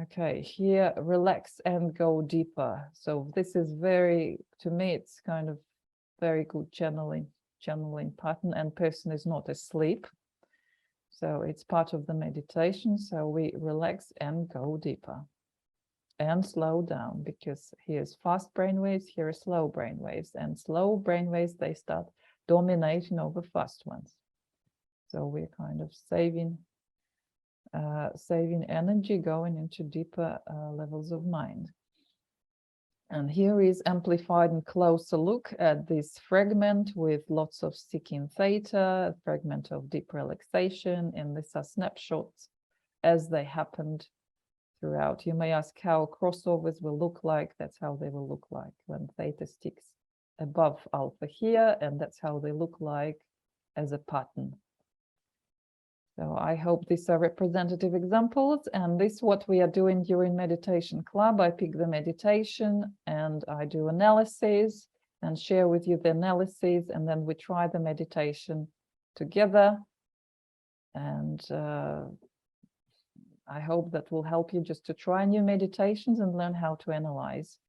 Okay, here relax and go deeper. So this is very, to me, it's kind of very good channeling pattern, and person is not asleep. So it's part of the meditation. So we relax and go deeper and slow down, because here's fast brainwaves, here are slow brainwaves, and slow brainwaves, they start dominating over fast ones. So we're kind of saving energy, going into deeper levels of mind. And here is amplified and closer look at this fragment with lots of sticking theta, a fragment of deep relaxation, and these are snapshots as they happened throughout. You may ask how crossovers will look like. That's how they will look like when theta sticks above alpha here, and that's how they look like as a pattern. So I hope these are representative examples, and this is what we are doing during Meditation Club. I pick the meditation and I do analysis and share with you the analysis, and then we try the meditation together. And I hope that will help you just to try new meditations and learn how to analyze.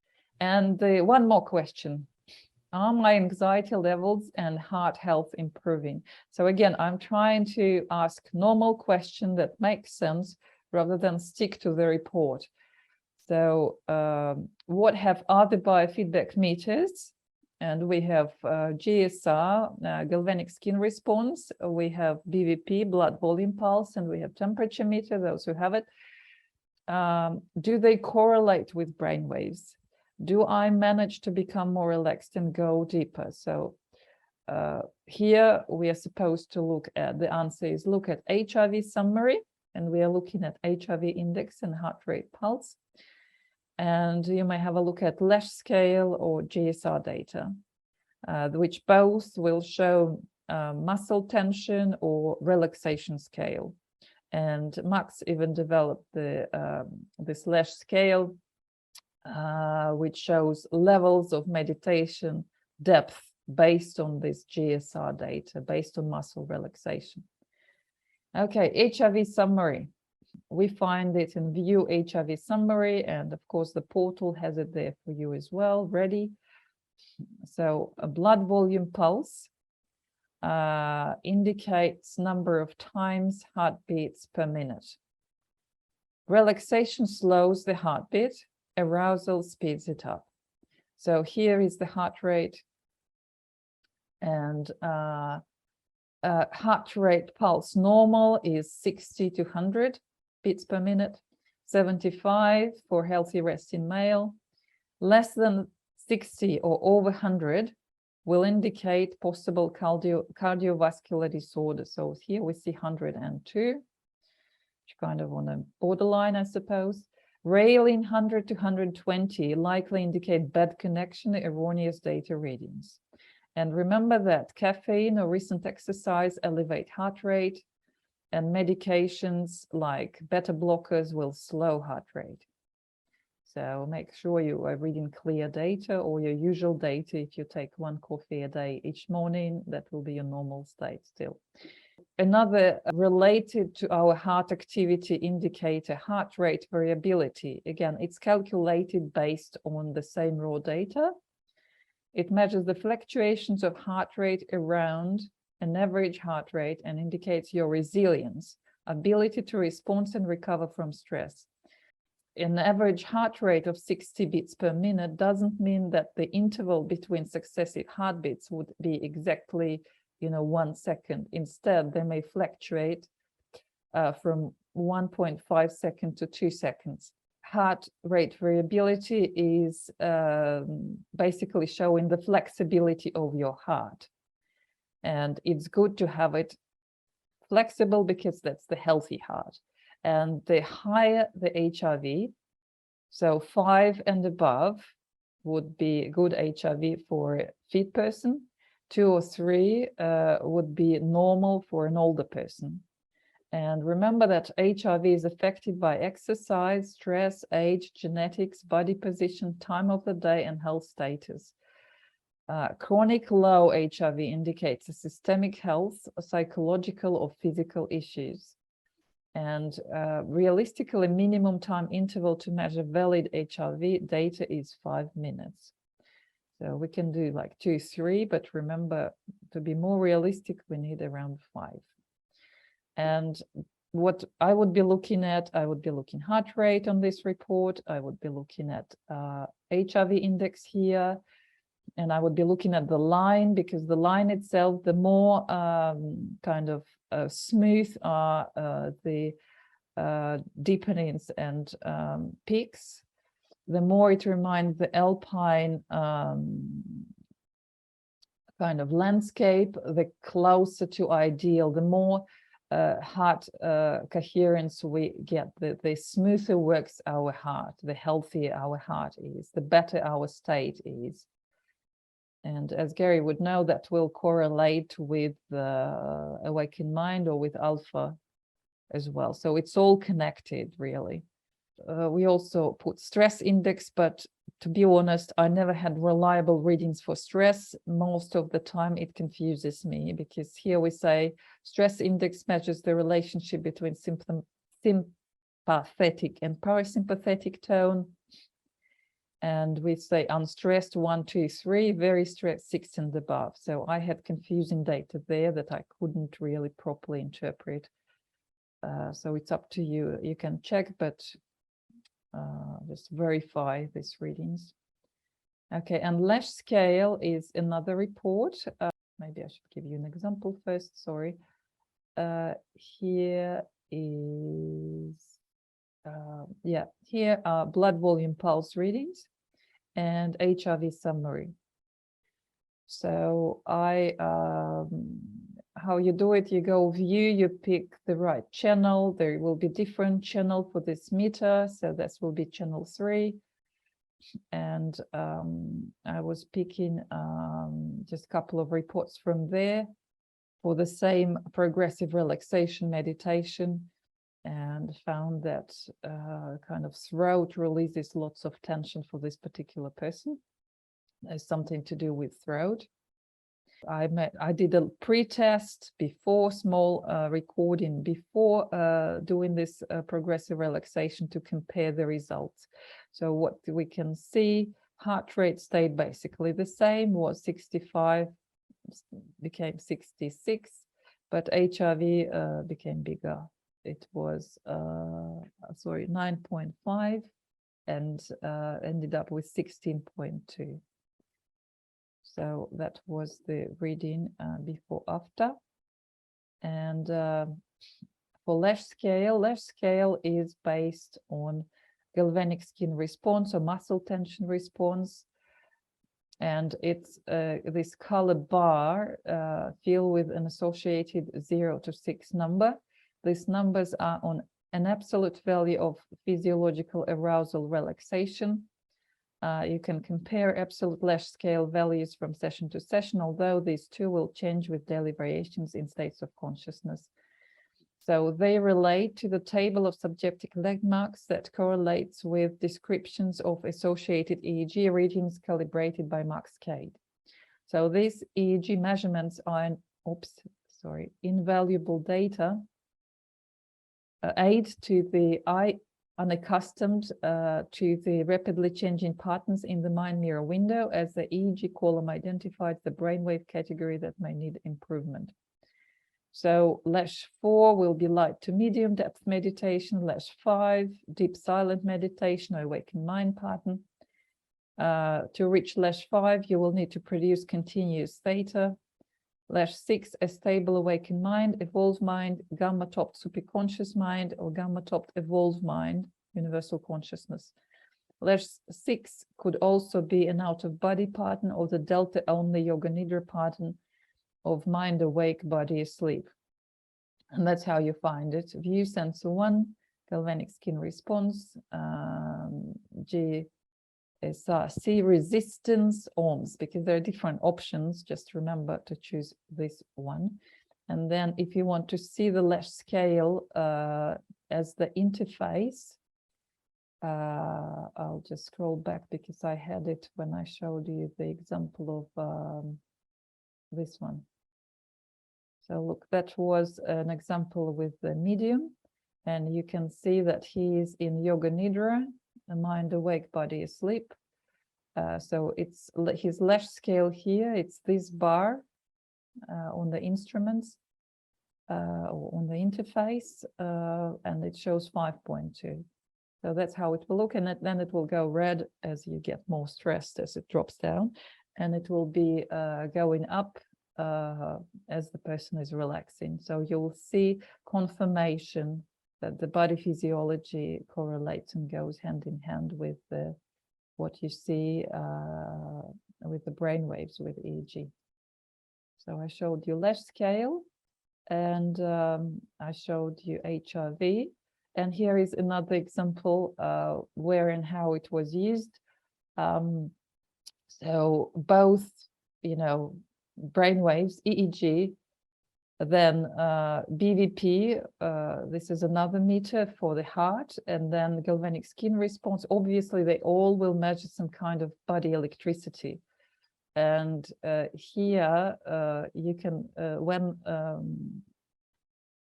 And one more question. Are my anxiety levels and heart health improving? So again, I'm trying to ask normal question that makes sense rather than stick to the report. So what have other biofeedback meters? And we have GSR, galvanic skin response. We have BVP, blood volume pulse, and we have temperature meter, those who have it. Do they correlate with brain waves? Do I manage to become more relaxed and go deeper? So here we are supposed to look at, the answer is look at HRV summary, and we are looking at HRV index and heart rate pulse. And you may have a look at Lesch scale or GSR data, which both will show muscle tension or relaxation scale. And Max even developed this Lesch scale, which shows levels of meditation depth based on this GSR data, based on muscle relaxation. Okay, HRV summary. We find it in View HRV summary, and of course the portal has it there for you as well, ready. So a blood volume pulse indicates number of times heartbeats per minute. Relaxation slows the heartbeat. Arousal speeds it up. So here is the heart rate, and heart rate pulse normal is 60 to 100 beats per minute, 75 for healthy resting male. Less than 60 or over 100 will indicate possible cardiovascular disorder. So here we see 102. kind of on a borderline, I suppose. Railing 100 to 120 likely indicate bad connection, erroneous data readings. And remember that caffeine or recent exercise elevate heart rate, and medications like beta blockers will slow heart rate. So make sure you are reading clear data or your usual data. If you take 1 coffee a day each morning, that will be your normal state still. Another related to our heart activity indicator, heart rate variability. Again, it's calculated based on the same raw data. It measures the fluctuations of heart rate around an average heart rate and indicates your resilience, ability to respond and recover from stress. An average heart rate of 60 beats per minute doesn't mean that the interval between successive heartbeats would be exactly 1 second. Instead, they may fluctuate from 1.5 seconds to 2 seconds. Heart rate variability is basically showing the flexibility of your heart. And it's good to have it flexible because that's the healthy heart. And the higher the HRV, so 5 and above would be good HRV for a fit person. 2 or 3 would be normal for an older person. And remember that HRV is affected by exercise, stress, age, genetics, body position, time of the day, and health status. Chronic low HRV indicates a systemic health, psychological or physical issues. And realistically, minimum time interval to measure valid HRV data is 5 minutes. So we can do like 2, 3, but remember, to be more realistic, we need around 5. And what I would be looking at, I would be looking heart rate on this report. I would be looking at HRV index here. And I would be looking at the line, because the line itself, the more kind of smooth are the deepenings and peaks, the more it reminds the alpine kind of landscape, the closer to ideal, the more heart coherence we get, the smoother works our heart, the healthier our heart is, the better our state is. And as Gary would know, that will correlate with the awakened mind or with alpha as well. So it's all connected, really. We also put stress index, but to be honest, I never had reliable readings for stress. Most of the time it confuses me, because here we say stress index measures the relationship between sympathetic and parasympathetic tone. And we say unstressed 1, 2, 3, very stressed 6 and above. So I had confusing data there that I couldn't really properly interpret. So it's up to you. You can check, but just verify these readings. Okay, and Lesch scale is another report. Maybe I should give you an example first, sorry. Here is, here are blood volume pulse readings and HRV summary. So how you do it, you go view, you pick the right channel. There will be different channel for this meter. So this will be channel 3. And I was picking just a couple of reports from there for the same progressive relaxation meditation, and found that kind of throat releases lots of tension for this particular person. There's something to do with throat. I did a pre-test before, small recording before doing this progressive relaxation to compare the results. So what we can see, heart rate stayed basically the same, was 65, became 66, but HRV became bigger. It was, 9.5 and ended up with 16.2. So that was the reading before, after. And for Lesch scale is based on galvanic skin response or muscle tension response. And it's this color bar filled with an associated 0 to 6 number. These numbers are on an absolute value of physiological arousal relaxation. You can compare absolute Lesch scale values from session to session, although these two will change with daily variations in states of consciousness. So they relate to the table of subjective landmarks that correlates with descriptions of associated EEG readings calibrated by Max Cade. So these EEG measurements are invaluable data aid to the eye unaccustomed to the rapidly changing patterns in the mind mirror window, as the EEG column identified the brainwave category that may need improvement. So Lesch 4 will be light to medium depth meditation, Lesch 5, deep silent meditation or awakened mind pattern. To reach Lesch 5, you will need to produce continuous theta. Lesch 6, a stable awakened mind, evolved mind, gamma-topped superconscious mind, or gamma-topped evolved mind, universal consciousness. Lesch 6 could also be an out-of-body pattern or the delta-only yoga nidra pattern of mind awake, body asleep. And that's how you find it. View sensor 1, galvanic skin response, GSRC resistance, ohms, because there are different options. Just remember to choose this one. And then if you want to see the Lesch scale as the interface, I'll just scroll back because I had it when I showed you the example of this one. So look, that was an example with the medium, and you can see that he is in yoga nidra, a mind awake, body asleep. So it's his Lesch scale here. It's this bar on the instruments, or on the interface, and it shows 5.2. So that's how it will look, and then it will go red as you get more stressed, as it drops down, and it will be going up as the person is relaxing. So you'll see confirmation that the body physiology correlates and goes hand in hand with what you see with the brain waves with EEG. So I showed you Lesch scale, and I showed you HRV. And here is another example where and how it was used. So both, brain waves, EEG, then BVP, this is another meter for the heart, and then galvanic skin response. Obviously, they all will measure some kind of body electricity. And here you can, when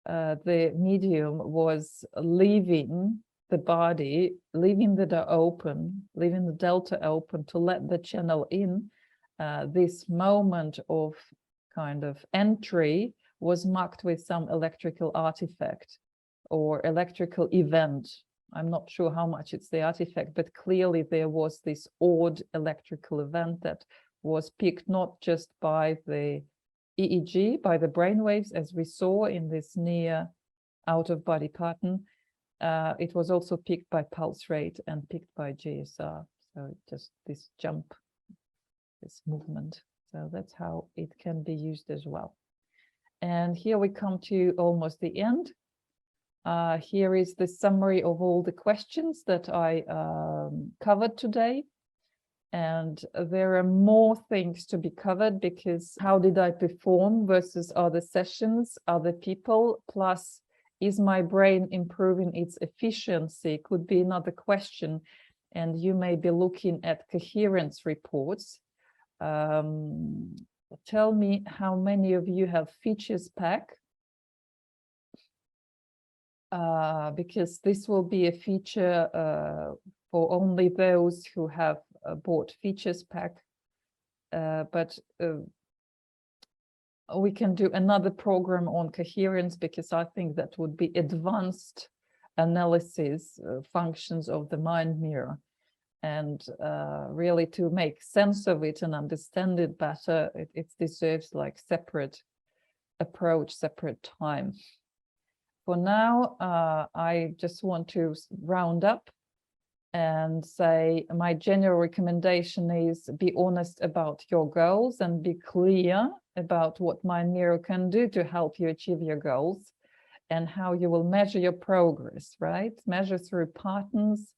the medium was leaving the body, leaving the door open, leaving the delta open to let the channel in, this moment of kind of entry was marked with some electrical artifact or electrical event. I'm not sure how much it's the artifact, but clearly there was this odd electrical event that was picked not just by the EEG, by the brainwaves, as we saw in this near out-of-body pattern. It was also picked by pulse rate and picked by GSR. So just this jump, this movement. So that's how it can be used as well. And here we come to almost the end. Here is the summary of all the questions that I covered today. And there are more things to be covered, because how did I perform versus other sessions, other people, plus is my brain improving its efficiency could be another question. And you may be looking at coherence reports. Tell me how many of you have features pack, because this will be a feature for only those who have bought features pack, but we can do another program on coherence, because I think that would be advanced analysis functions of the mind mirror. And really to make sense of it and understand it better, it deserves like separate approach, separate time. For now, I just want to round up and say my general recommendation is be honest about your goals and be clear about what Mind Mirror can do to help you achieve your goals. and how you will measure your progress, right? Measure through patterns,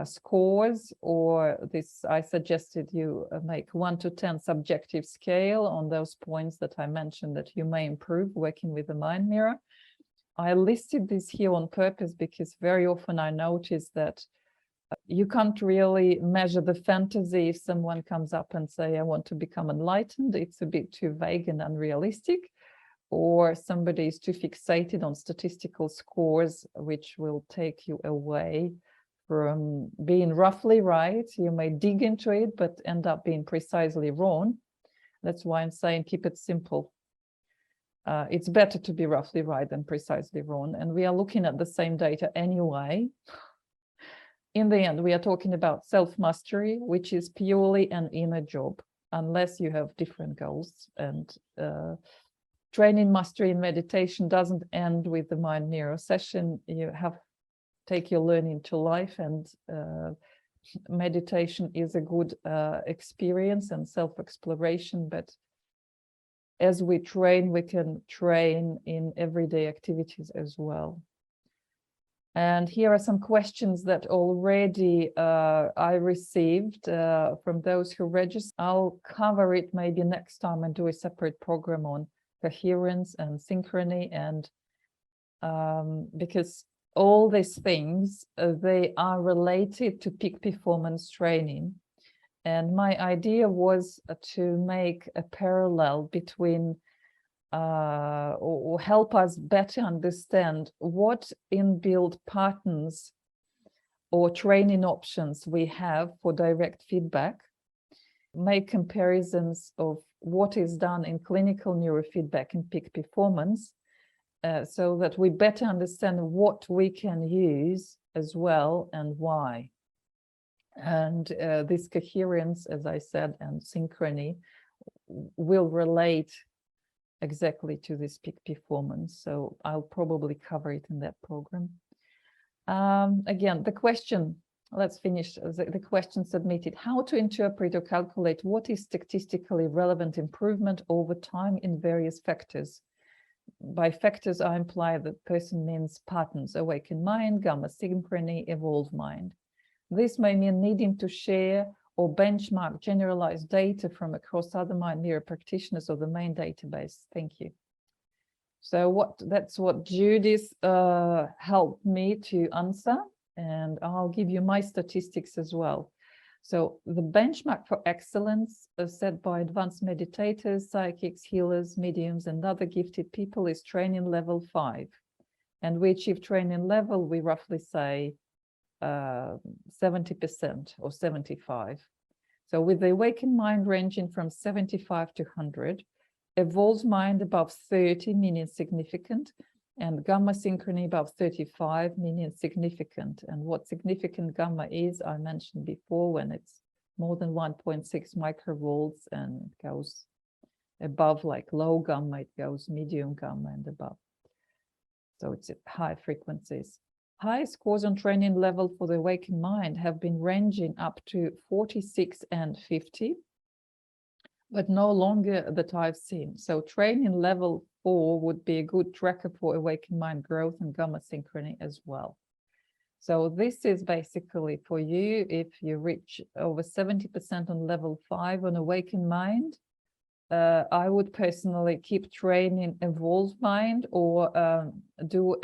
scores, or this, I suggested you make 1 to 10 subjective scale on those points that I mentioned that you may improve working with the mind mirror. I listed this here on purpose because very often I notice that you can't really measure the fantasy if someone comes up and say, I want to become enlightened. It's a bit too vague and unrealistic. Or somebody is too fixated on statistical scores, which will take you away from being roughly right. You may dig into it, but end up being precisely wrong. That's why I'm saying keep it simple. It's better to be roughly right than precisely wrong. And we are looking at the same data anyway. In the end, we are talking about self-mastery, which is purely an inner job, unless you have different goals. And training mastery in meditation doesn't end with the mind mirror session. You have take your learning to life, and meditation is a good experience and self-exploration. But as we train, we can train in everyday activities as well. And here are some questions that already I received from those who registered. I'll cover it maybe next time and do a separate program on coherence and synchrony, and because all these things, they are related to peak performance training. And my idea was to make a parallel between or help us better understand what inbuilt patterns or training options we have for direct feedback, make comparisons of what is done in clinical neurofeedback in peak performance, so that we better understand what we can use as well and why. And this coherence, as I said, and synchrony will relate exactly to this peak performance. So I'll probably cover it in that program. Again, the question, let's finish the question submitted. How to interpret or calculate what is statistically relevant improvement over time in various factors? By factors, I imply that person means patterns, awakened mind, gamma synchrony, evolved mind. This may mean needing to share or benchmark generalized data from across other mind mirror practitioners or the main database. Thank you. So that's what Judith helped me to answer, and I'll give you my statistics as well. So the benchmark for excellence set by advanced meditators, psychics, healers, mediums, and other gifted people is training level 5. And we achieve training level, we roughly say 70% or 75. So with the awakened mind ranging from 75 to 100, evolved mind above 30, meaning significant, and gamma synchrony above 35, meaning significant. And what significant gamma is, I mentioned before, when it's more than 1.6 microvolts and it goes above, like low gamma, it goes medium gamma and above. So it's at high frequencies. High scores on training level for the awakened mind have been ranging up to 46 and 50, but no longer that I've seen. So training level 4 would be a good tracker for awakened mind growth and gamma synchrony as well. So this is basically for you if you reach over 70% on level 5 on awakened mind. I would personally keep training evolved mind or do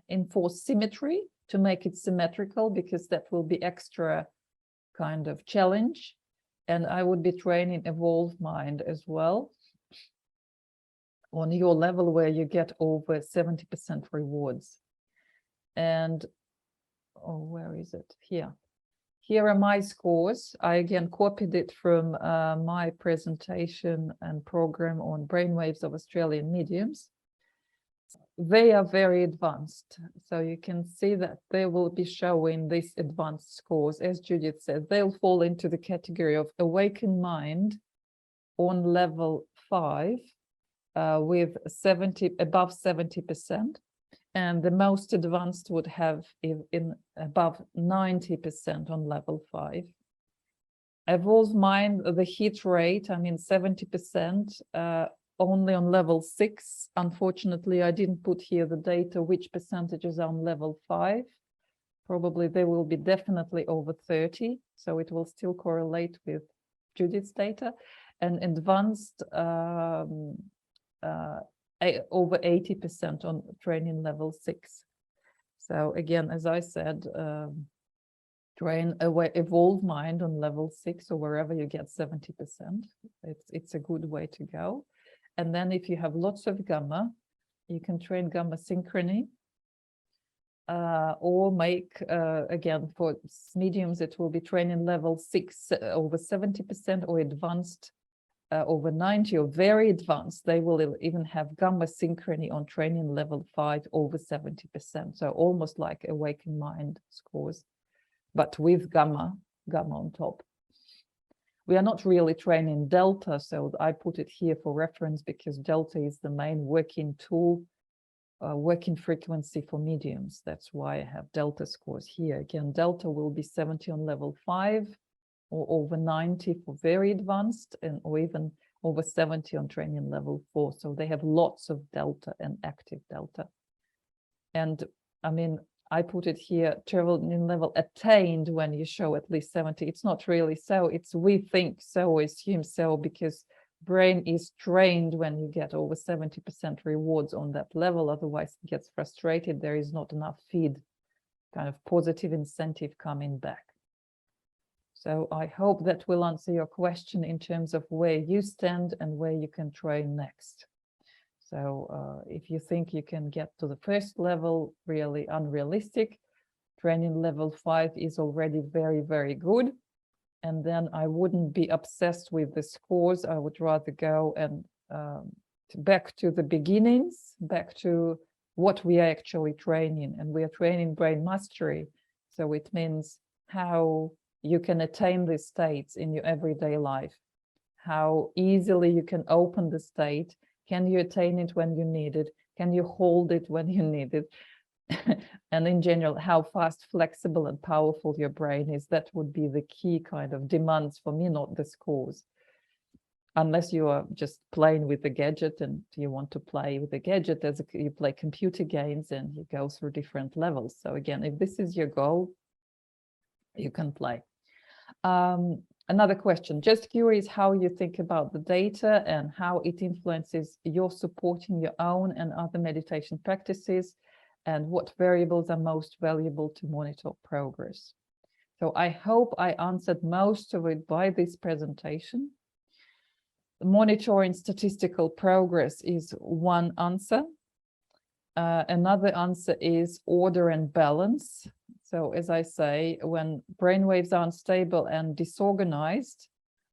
enforce symmetry to make it symmetrical, because that will be extra kind of challenge. And I would be training evolved mind as well on your level where you get over 70% rewards. And where is it? Here are my scores. I again copied it from my presentation and program on brainwaves of Australian mediums. They are very advanced. So you can see that they will be showing these advanced scores. As Judith said, they'll fall into the category of awakened mind on level 5 with above 70%. And the most advanced would have in above 90% on level 5. Evolved mind, the hit rate, I mean 70%, only on level 6. Unfortunately, I didn't put here the data, which percentages are on level 5. Probably they will be definitely over 30. So it will still correlate with Judith's data. And advanced over 80% on training level 6. So again, as I said, train Evolve Mind on level 6 or wherever you get 70%. It's a good way to go. And then if you have lots of gamma, you can train gamma synchrony, or make, again, for mediums, it will be training level 6 over 70% or advanced over 90 or very advanced. They will even have gamma synchrony on training level 5 over 70%. So almost like Awakened Mind scores, but with gamma on top. We are not really training delta, so I put it here for reference because delta is the main working tool, working frequency for mediums. That's why I have delta scores here. Again, delta will be 70 on level 5 or over 90 for very advanced, and or even over 70 on training level 4. So they have lots of delta and active delta. And I mean, I put it here, training level attained when you show at least 70. It's not really so. It's we think so or assume so because brain is trained when you get over 70% rewards on that level. Otherwise, it gets frustrated. There is not enough feed, kind of positive incentive coming back. So I hope that will answer your question in terms of where you stand and where you can train next. So if you think you can get to the first level, really unrealistic. Training level 5 is already very, very good. And then I wouldn't be obsessed with the scores. I would rather go and back to the beginnings, back to what we are actually training. And we are training brain mastery. So it means how you can attain these states in your everyday life, how easily you can open the state. Can you attain it when you need it? Can you hold it when you need it? And in general, how fast, flexible, and powerful your brain is. That would be the key kind of demands for me, not the scores. Unless you are just playing with the gadget and you want to play with the gadget as you play computer games and you go through different levels. So again, if this is your goal, you can play. Another question, just curious how you think about the data and how it influences your supporting your own and other meditation practices, and what variables are most valuable to monitor progress. So I hope I answered most of it by this presentation. Monitoring statistical progress is one answer. Another answer is order and balance. So as I say, when brainwaves are unstable and disorganized,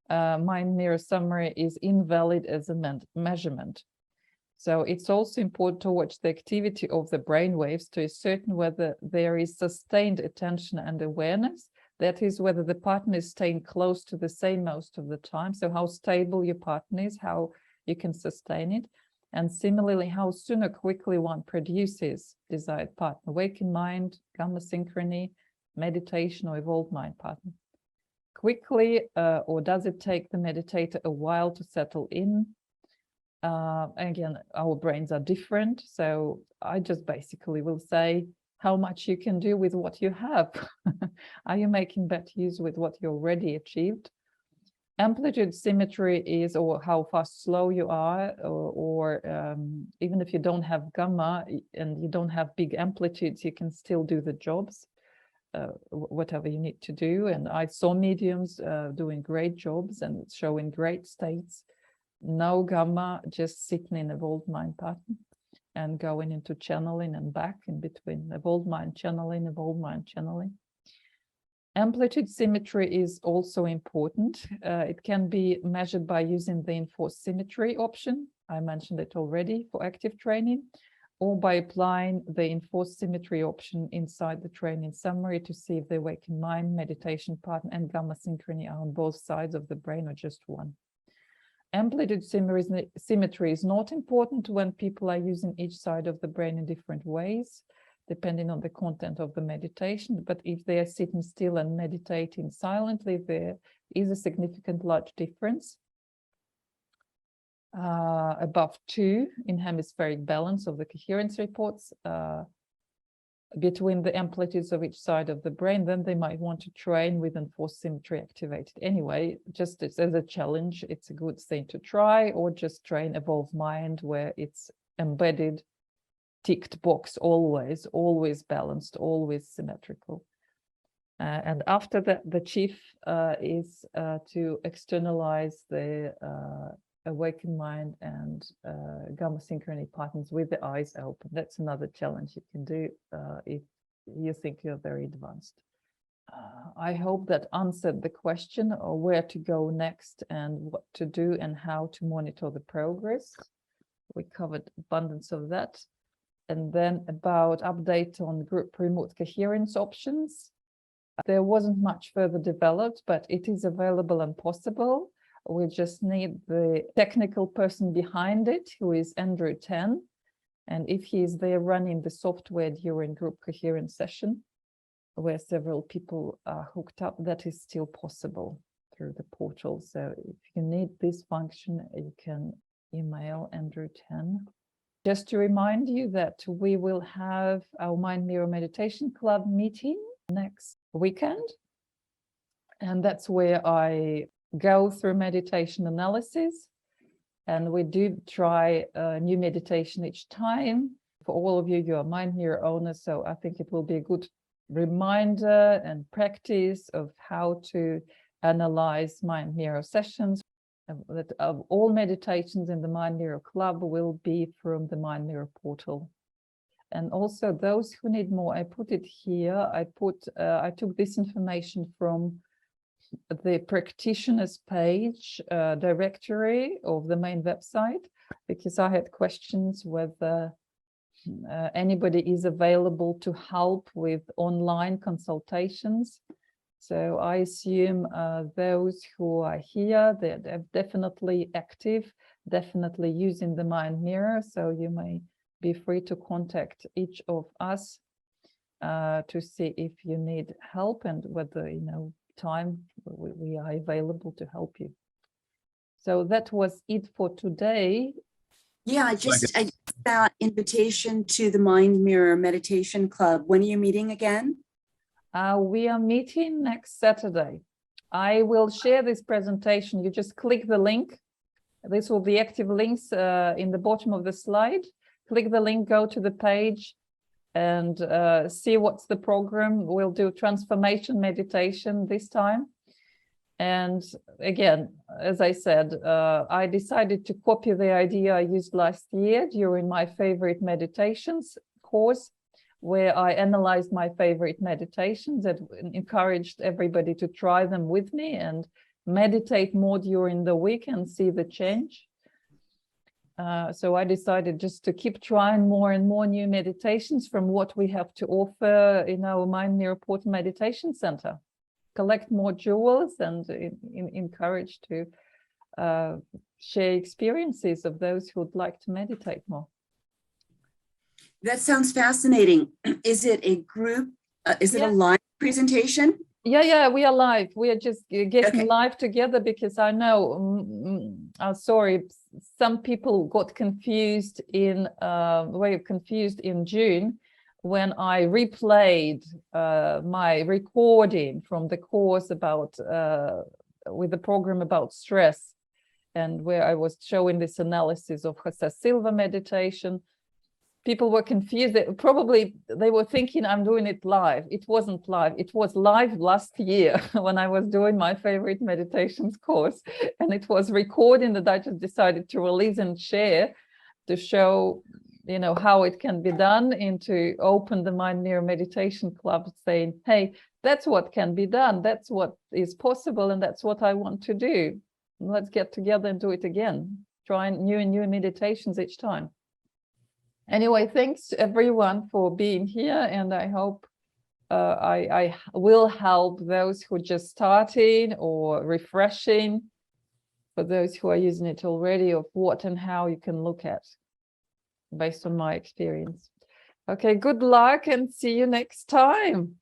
mind mirror summary is invalid as a measurement. So it's also important to watch the activity of the brainwaves to ascertain whether there is sustained attention and awareness. That is, whether the partner is staying close to the same most of the time. So how stable your partner is, how you can sustain it. And similarly, how soon or quickly one produces desired partner, Awakened Mind, gamma synchrony, meditation, or Evolved Mind partner. Quickly, or does it take the meditator a while to settle in? Again, our brains are different. So I just basically will say how much you can do with what you have. Are you making better use with what you already achieved? Amplitude symmetry is, or how fast slow you are, or even if you don't have gamma and you don't have big amplitudes, you can still do the jobs, whatever you need to do. And I saw mediums doing great jobs and showing great states. No gamma, just sitting in Evolved Mind pattern and going into channeling and back in between Evolved Mind channeling, Evolved Mind channeling. Amplitude symmetry is also important. It can be measured by using the enforced symmetry option. I mentioned it already for active training, or by applying the enforced symmetry option inside the training summary to see if the Awakened Mind, meditation partner, and gamma synchrony are on both sides of the brain or just one. Amplitude symmetry is not important when people are using each side of the brain in different ways, depending on the content of the meditation. But if they are sitting still and meditating silently, there is a significant large difference. above 2 in hemispheric balance of the coherence reports between the amplitudes of each side of the brain, then they might want to train with enforced symmetry activated. Anyway, just as a challenge, it's a good thing to try, or just train Evolve Mind where it's embedded, ticked box, always balanced, always symmetrical. And after that, the chief is to externalize the awakened mind and gamma synchrony patterns with the eyes open. That's another challenge you can do if you think you're very advanced. I hope that answered the question of where to go next and what to do and how to monitor the progress. We covered abundance of that. And then about update on group remote coherence options. There wasn't much further developed, but it is available and possible. We just need the technical person behind it, who is Andrew Tan. And if he is there running the software during group coherence session, where several people are hooked up, that is still possible through the portal. So if you need this function, you can email Andrew Tan. Just to remind you that we will have our Mind Mirror Meditation Club meeting next weekend. And that's where I go through meditation analysis. And we do try a new meditation each time. For all of you, you are Mind Mirror owners, so I think it will be a good reminder and practice of how to analyze Mind Mirror sessions. That of all meditations in the Mind Mirror Club will be from the Mind Mirror portal. And also those who need more, I put it here. I took this information from the practitioners page directory of the main website, because I had questions whether anybody is available to help with online consultations. So I assume those who are here, they're definitely active, definitely using the Mind Mirror. So you may be free to contact each of us to see if you need help and whether, time we are available to help you. So that was it for today. Yeah, I got invitation to the Mind Mirror Meditation Club. When are you meeting again? We are meeting next Saturday. I will share this presentation. You just click the link. This will be active links in the bottom of the slide. Click the link, go to the page and see what's the program. We'll do transformation meditation this time. And again, as I said, I decided to copy the idea I used last year during my favorite meditations course, where I analyzed my favorite meditations and encouraged everybody to try them with me and meditate more during the week and see the change. So I decided just to keep trying more and more new meditations from what we have to offer in our Mind Mirror Portal Meditation Center. Collect more jewels and encourage to share experiences of those who would like to meditate more. That sounds fascinating. Is it a group? Is it a live presentation? Yeah, we are live. We are just getting live together because I know, sorry, some people got confused in June when I replayed my recording from the course about with the program about stress, and where I was showing this analysis of Jose Silva meditation. People were confused. They were thinking I'm doing it live. It wasn't live. It was live last year when I was doing my favorite meditations course, and it was recording that I just decided to release and share to show, how it can be done, and to open the Mind Mirror Meditation Club, saying, hey, that's what can be done. That's what is possible, and that's what I want to do. Let's get together and do it again. Trying new and new meditations each time. Anyway, thanks everyone for being here, and I hope I will help those who are just starting or refreshing, for those who are using it already, of what and how you can look at based on my experience. Okay, good luck and see you next time.